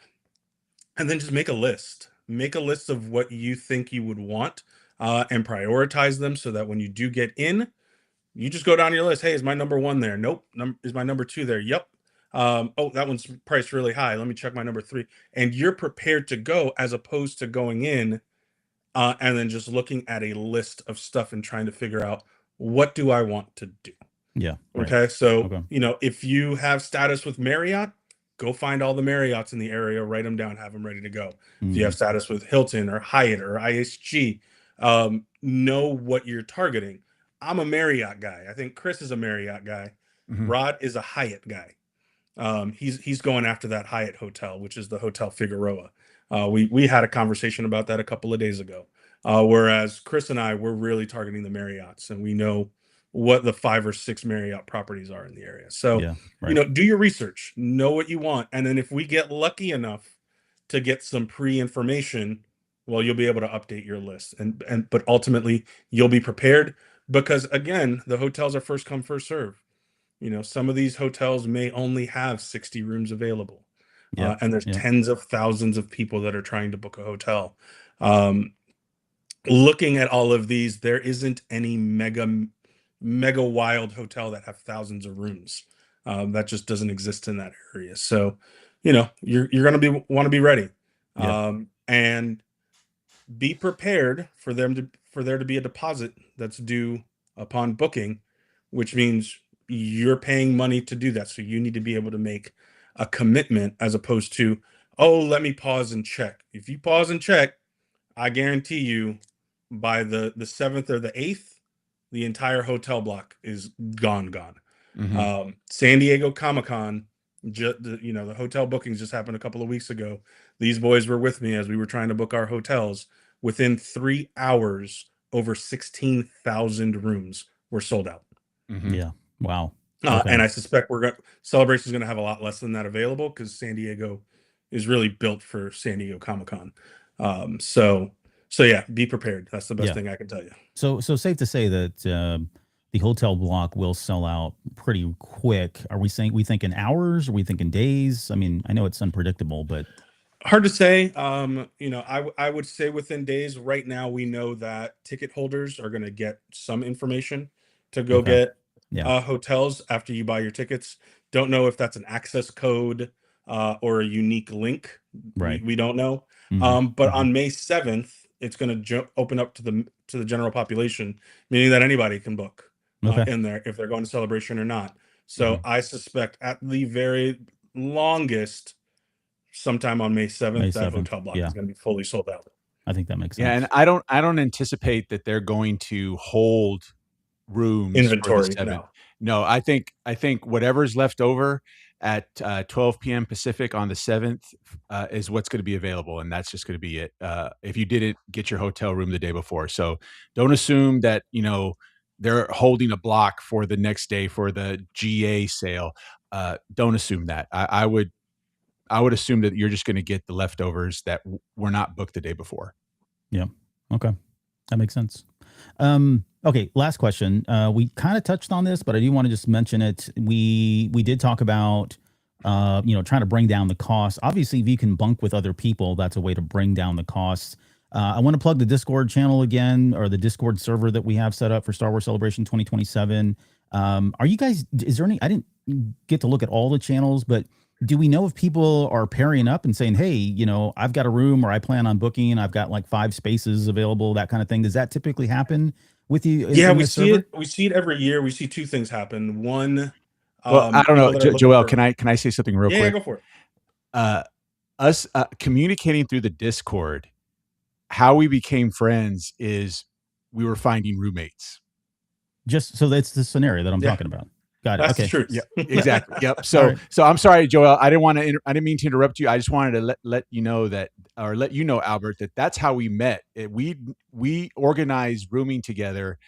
And then just make a list. Make a list of what you think you would want, and prioritize them so that when you do get in, you just go down your list. Hey, is my number 1 there? Nope. Is my number 2 there? Yep. Oh, that one's priced really high. Let me check my number 3. And you're prepared to go, as opposed to going in and then just looking at a list of stuff and trying to figure out, what do I want to do? Yeah. Right. Okay. So, Okay. if you have status with Marriott, go find all the Marriotts in the area, write them down, have them ready to go. If you have status with Hilton or Hyatt or IHG, know what you're targeting. I'm a Marriott guy. I think Chris is a Marriott guy. Rod is a Hyatt guy. He's going after that Hyatt hotel, which is the Hotel Figueroa. We had a conversation about that a couple of days ago. Whereas Chris and I, we're really targeting the Marriotts, and we know what the 5 or 6 Marriott properties are in the area. So, Yeah. Right. do your research, know what you want. And then if we get lucky enough to get some pre-information, well, you'll be able to update your list, but ultimately you'll be prepared, because again, the hotels are first come, first serve. Some of these hotels may only have 60 rooms available. Yeah. And there's Yeah. tens of thousands of people that are trying to book a hotel. Looking at all of these, there isn't any mega wild hotel that have thousands of rooms. That just doesn't exist in that area. So, you're going to want to be ready, Yeah. and be prepared for there to be a deposit that's due upon booking, which means you're paying money to do that. So you need to be able to make a commitment, as opposed to, oh, let me pause and check. If you pause and check, I guarantee you by the 7th or the 8th, the entire hotel block is gone. San Diego Comic-Con, the hotel bookings just happened a couple of weeks ago. These boys were with me as we were trying to book our hotels. Within 3 hours, over 16,000 rooms were sold out. Yeah. Wow. Okay. And I suspect Celebration is going to have a lot less than that available, because San Diego is really built for San Diego Comic-Con. So yeah, be prepared. That's the best Yeah. thing I can tell you. So safe to say that the hotel block will sell out pretty quick. Are we thinking hours? Are we thinking days? I mean, I know it's unpredictable, but Hard to say. I would say within days. Right now, we know that ticket holders are going to get some information to go Okay. get Yeah. hotels after you buy your tickets. Don't know if that's an access code or a unique link. Right. We don't know. Mhm. But on May 7th, it's going to open up to the general population, meaning that anybody can book Okay. in there if they're going to Celebration or not. So Mhm. I suspect at the very longest, sometime on May 7th, May that 7th. hotel block Yeah. is going to be fully sold out. I think that makes sense. Yeah, and I don't anticipate that they're going to hold rooms for the Inventory 7th. now. No, I think whatever's left over at 12 p.m. Pacific on the 7th is what's going to be available, and that's just going to be it. If you didn't get your hotel room the day before, so don't assume that they're holding a block for the next day for the GA sale. Don't assume that. I would assume that you're just going to get the leftovers that were not booked the day before. Yeah. Okay. That makes sense. Okay. Last question. We kind of touched on this, but I do want to just mention it. We did talk about, trying to bring down the costs. Obviously, if you can bunk with other people, that's a way to bring down the costs. I want to plug the Discord channel again, or the Discord server that we have set up for Star Wars Celebration 2027. Are you guys, is there any, I didn't get to look at all the channels, but do we know if people are pairing up and saying, hey, you know, I've got a room or I plan on booking, I've got like 5 spaces available, that kind of thing? Does that typically happen with you? Yeah, in we this see server? it. We see it every year. We see 2 things happen. One, Well, I don't know, people that are looking Joel. for- Can I say something real yeah, quick? go for it. Us communicating through the Discord, how we became friends is we were finding roommates. Just so that's the scenario that I'm Yeah. talking about. Got it. That's Okay. the truth. Yeah, exactly. Yep. All So, right. so I'm sorry, Joel. I didn't mean to interrupt you. I just wanted to let you know that, or let you know, Albert, that that's how we met. We organized rooming together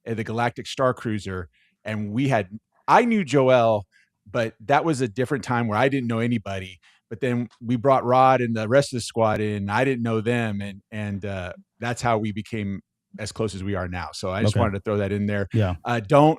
at the Galactic Star Cruiser, and I knew Joel, but that was a different time where I didn't know anybody. But then we brought Rod and the rest of the squad in. I didn't know them, and that's how we became as close as we are now. So I just Okay. wanted to throw that in there. Yeah. Don't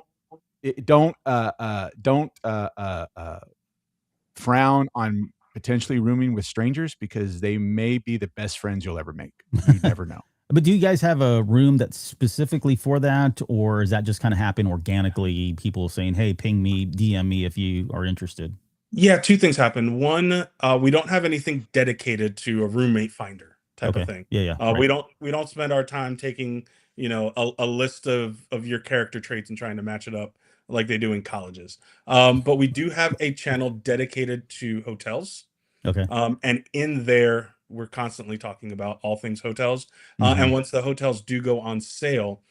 frown on potentially rooming with strangers, because they may be the best friends you'll ever make. You never know. But do you guys have a room that's specifically for that, or is that just kind of happen organically? People saying, hey, ping me, DM me if you are interested. Yeah, 2 things happen. One, we don't have anything dedicated to a roommate finder type Okay. of thing. Yeah. We Right. don't spend our time taking, you know, a list of your character traits and trying to match it up like they do in colleges. But we do have a channel dedicated to hotels. Okay. And in there, we're constantly talking about all things hotels. Mhm. And once the hotels do go on sale,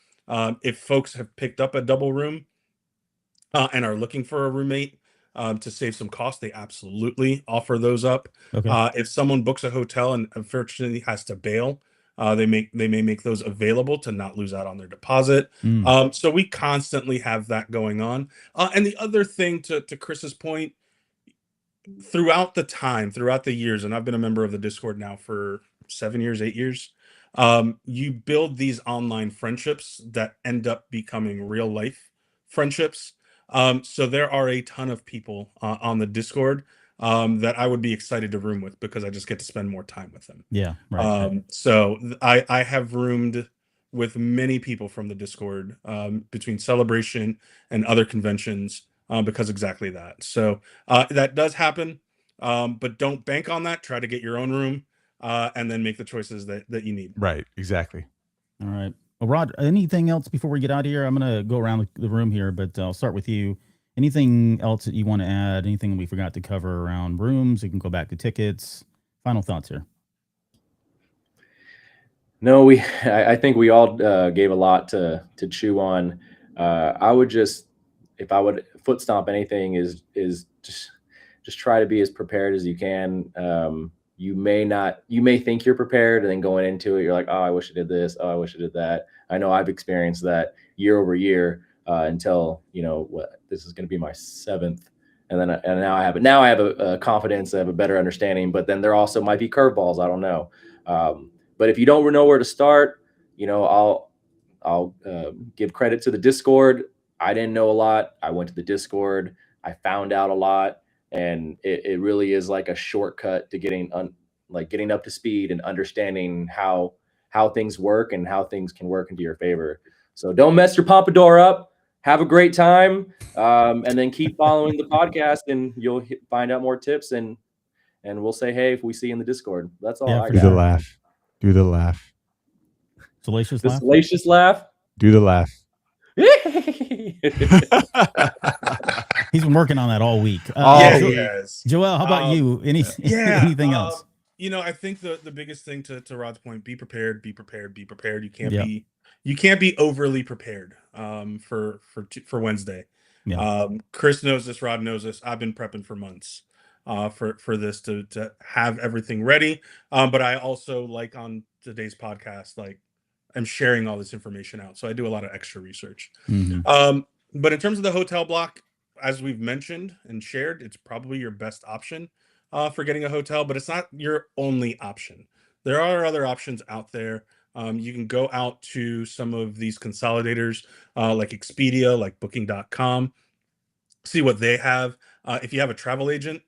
if folks have picked up a double room and are looking for a roommate to save some cost, they absolutely offer those up. Okay. If someone books a hotel and unfortunately has to bail, they may make those available to not lose out on their deposit. Mm. So we constantly have that going on. And the other thing, to Chris's point, throughout the years, and I've been a member of the Discord now for 7 years, 8 years, you build these online friendships that end up becoming real life friendships. So there are a ton of people on the Discord that I would be excited to room with, because I just get to spend more time with them. Yeah. Right. I have roomed with many people from the Discord between Celebration and other conventions, because exactly that. So that does happen, but don't bank on that. Try to get your own room, and then make the choices that you need. Right. Exactly. All right. Well, Rod, anything else before we get out of here? I'm going to go around the room here, but I'll start with you. Anything else that you want to add? Anything we forgot to cover around rooms? You can go back to tickets. Final thoughts here. No, I think we all gave a lot to chew on. I would just, if I would foot stomp anything, is just try to be as prepared as you can. You may think you're prepared, and then going into it, you're like, oh, I wish I did this. Oh, I wish I did that. I know I've experienced that year over year until, you know, this is going to be my 7th. And now I have a confidence, I have a better understanding, but then there also might be curveballs. I don't know. But if you don't know where to start, you know, I'll give credit to the Discord. I didn't know a lot. I went to the Discord. I found out a lot. And it really is like a shortcut to getting up to speed and understanding how things work and how things can work into your favor. So don't mess your pompadour up. Have a great time, and then keep following the podcast, and you'll find out more tips. And we'll say hey if we see you in the Discord. That's all. Yeah, I for Do got. the sure. laugh. Do the laugh. Salacious The laugh. salacious laugh. Do the laugh. He's been working on that all week. Yeah, Oh, he has. Joel, how about you? Anything else? You know, I think the biggest thing, to Rod's point, be prepared, be prepared, be prepared. You can't Yeah. be overly prepared for Wednesday. Yeah. Chris knows this, Rod knows this. I've been prepping for months for this to have everything ready. But I also, like on today's podcast, like, I'm sharing all this information out. So I do a lot of extra research. Mhm. But in terms of the hotel block, as we've mentioned and shared, it's probably your best option for getting a hotel, but it's not your only option. There are other options out there. You can go out to some of these consolidators like Expedia, like Booking.com, see what they have. If you have a travel agent,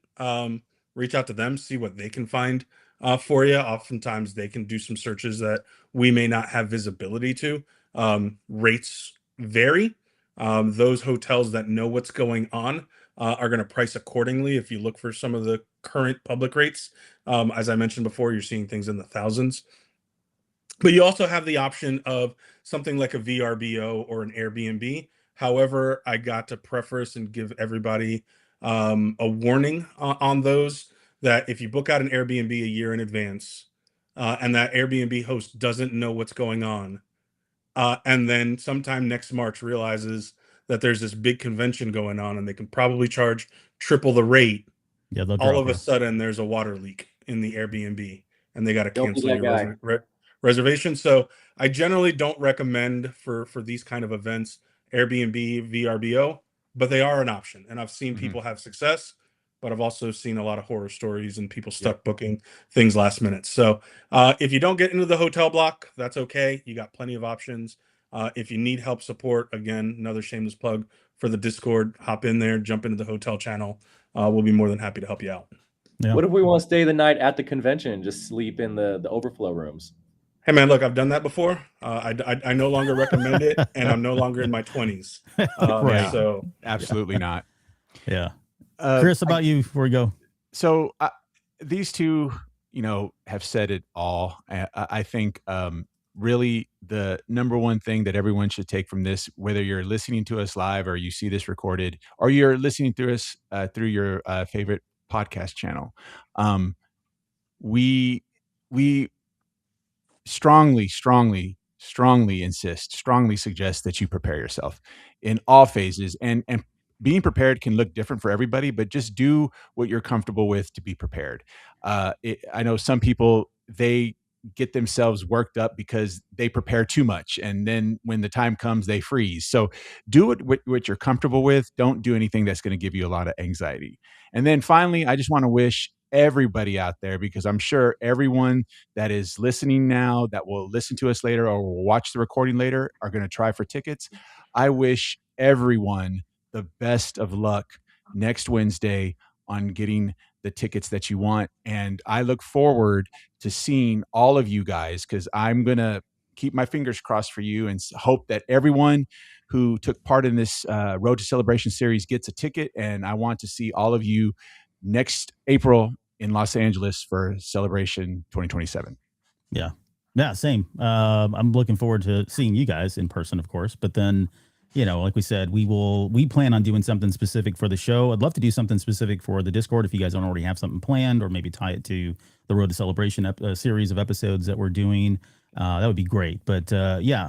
reach out to them, see what they can find for you. Oftentimes they can do some searches that we may not have visibility to. Rates vary. Those hotels that know what's going on are going to price accordingly. If you look for some of the current public rates, as I mentioned before, you're seeing things in the thousands. But you also have the option of something like a VRBO or an Airbnb. However, I got to preface and give everybody a warning on those, that if you book out an Airbnb a year in advance and that Airbnb host doesn't know what's going on, and then sometime next March realizes that there's this big convention going on and they can probably charge triple the rate, Yeah, they'll all drop of a you. sudden there's a water leak in the Airbnb and they got to Don't be cancel that your guy. reservation. So I generally don't recommend for these kind of events Airbnb, VRBO, but they are an option. And I've seen Mhm. people have success, but I've also seen a lot of horror stories and people Yep. stuck booking things last minute. So if you don't get into the hotel block, that's okay. You got plenty of options. If you need help support, again, another shameless plug for the Discord, hop in there, jump into the hotel channel. We'll be more than happy to help you out. Yeah. What if we want to stay the night at the convention and just sleep in the overflow rooms? Hey man, look, I've done that before. I no longer recommend it, and I'm no longer in my 20s. Right. So Absolutely not. Yeah. Uh, Chris, about you before we go? So these two, have said it all. I think really the number one thing that everyone should take from this, whether you're listening to us live or you see this recorded, or you're listening to us through your favorite podcast channel, we strongly insist, strongly suggest that you prepare yourself in all phases. And being prepared can look different for everybody, but just do what you're comfortable with to be prepared. I know some people, they get themselves worked up because they prepare too much, and then when the time comes, they freeze. So do what you're comfortable with. Don't do anything that's going to give you a lot of anxiety. And then finally, I just want to wish everybody out there, because I'm sure everyone that is listening now, that will listen to us later or will watch the recording later, are going to try for tickets. I wish everyone the best of luck next Wednesday on getting the tickets that you want. And I look forward to seeing all of you guys, because I'm going to keep my fingers crossed for you and hope that everyone who took part in this Road to Celebration series gets a ticket. And I want to see all of you next April in Los Angeles for Celebration 2027. Yeah, same. I'm looking forward to seeing you guys in person, of course. But then, like we said, we plan on doing something specific for the show. I'd love to do something specific for the Discord if you guys don't already have something planned, or maybe tie it to the Road to Celebration series of episodes that we're doing. That would be great. But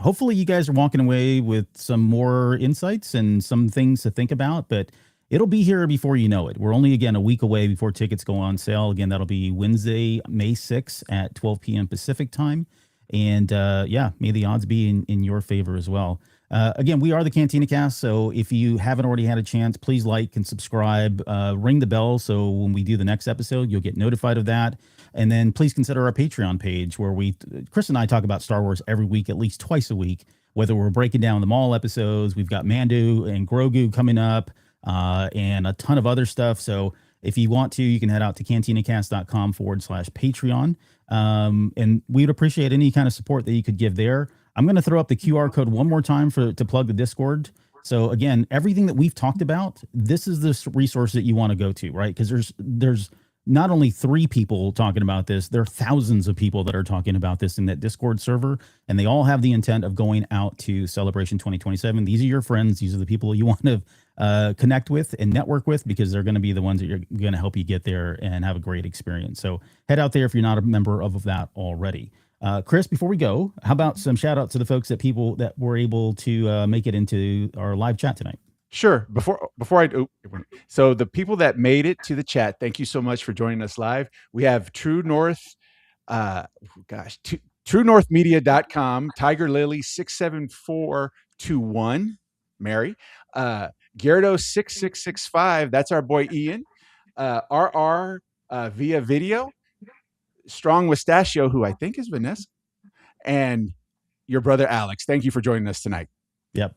hopefully you guys are walking away with some more insights and some things to think about. But it'll be here before you know it. We're only, again, a week away before tickets go on sale. Again, that'll be Wednesday, May 6th at 12 p.m. Pacific time. And may the odds be in your favor as well. Again, we are the Cantina Cast, so if you haven't already had a chance, please like and subscribe, ring the bell so when we do the next episode, you'll get notified of that. And then please consider our Patreon page, where Chris and I talk about Star Wars every week, at least twice a week, whether we're breaking down the Maul episodes. We've got Mando and Grogu coming up, and a ton of other stuff. So if you want to, you can head out to cantinacast.com/Patreon. And we'd appreciate any kind of support that you could give there. I'm going to throw up the QR code one more time to plug the Discord. So again, everything that we've talked about, this is the resource that you want to go to, right? Because there's not only 3 people talking about this, there are thousands of people that are talking about this in that Discord server, and they all have the intent of going out to Celebration 2027. These are your friends. These are the people you want to connect with and network with, because they're going to be the ones that are going to help you get there and have a great experience. So head out there if you're not a member of that already. Chris, before we go, how about some shout out to the folks that were able to make it into our live chat tonight? Sure. Before so the people that made it to the chat, thank you so much for joining us live. We have True North, TrueNorthMedia.com, Tiger Lily 67421, Mary, Gyardo 6665, that's our boy Ian, RR via video, Strong Mustachio, who I think is Vanessa, and your brother Alex. Thank you for joining us tonight. Yep.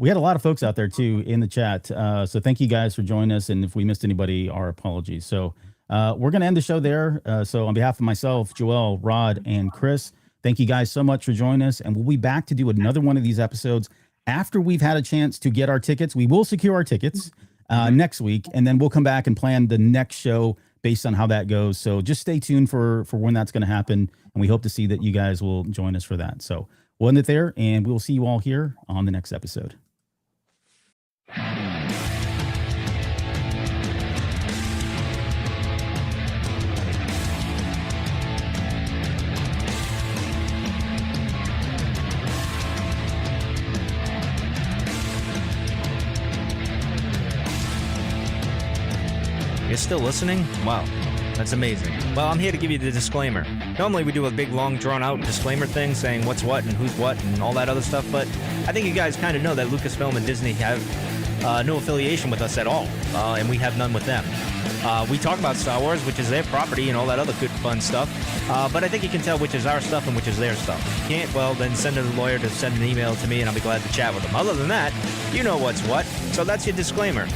We had a lot of folks out there too in the chat. So thank you guys for joining us. And if we missed anybody, our apologies. So We're going to end the show there. So on behalf of myself, Joel, Rod, and Chris, thank you guys so much for joining us. And we'll be back to do another one of these episodes after we've had a chance to get our tickets. We will secure our tickets next week, and then we'll come back and plan the next show based on how that goes. So just stay tuned for when that's going to happen. And we hope to see that you guys will join us for that. So we'll end it there, and we'll see you all here on the next episode. You're still listening? Wow, that's amazing. Well, I'm here to give you the disclaimer. Normally we do a big, long, drawn-out disclaimer thing saying what's what and who's what and all that other stuff, but I think you guys kind of know that Lucasfilm and Disney have no affiliation with us at all, and we have none with them. We talk about Star Wars, which is their property and all that other good, fun stuff, but I think you can tell which is our stuff and which is their stuff. If you can't, well, then send a lawyer to send an email to me, and I'll be glad to chat with them. Other than that, you know what's what, so that's your disclaimer.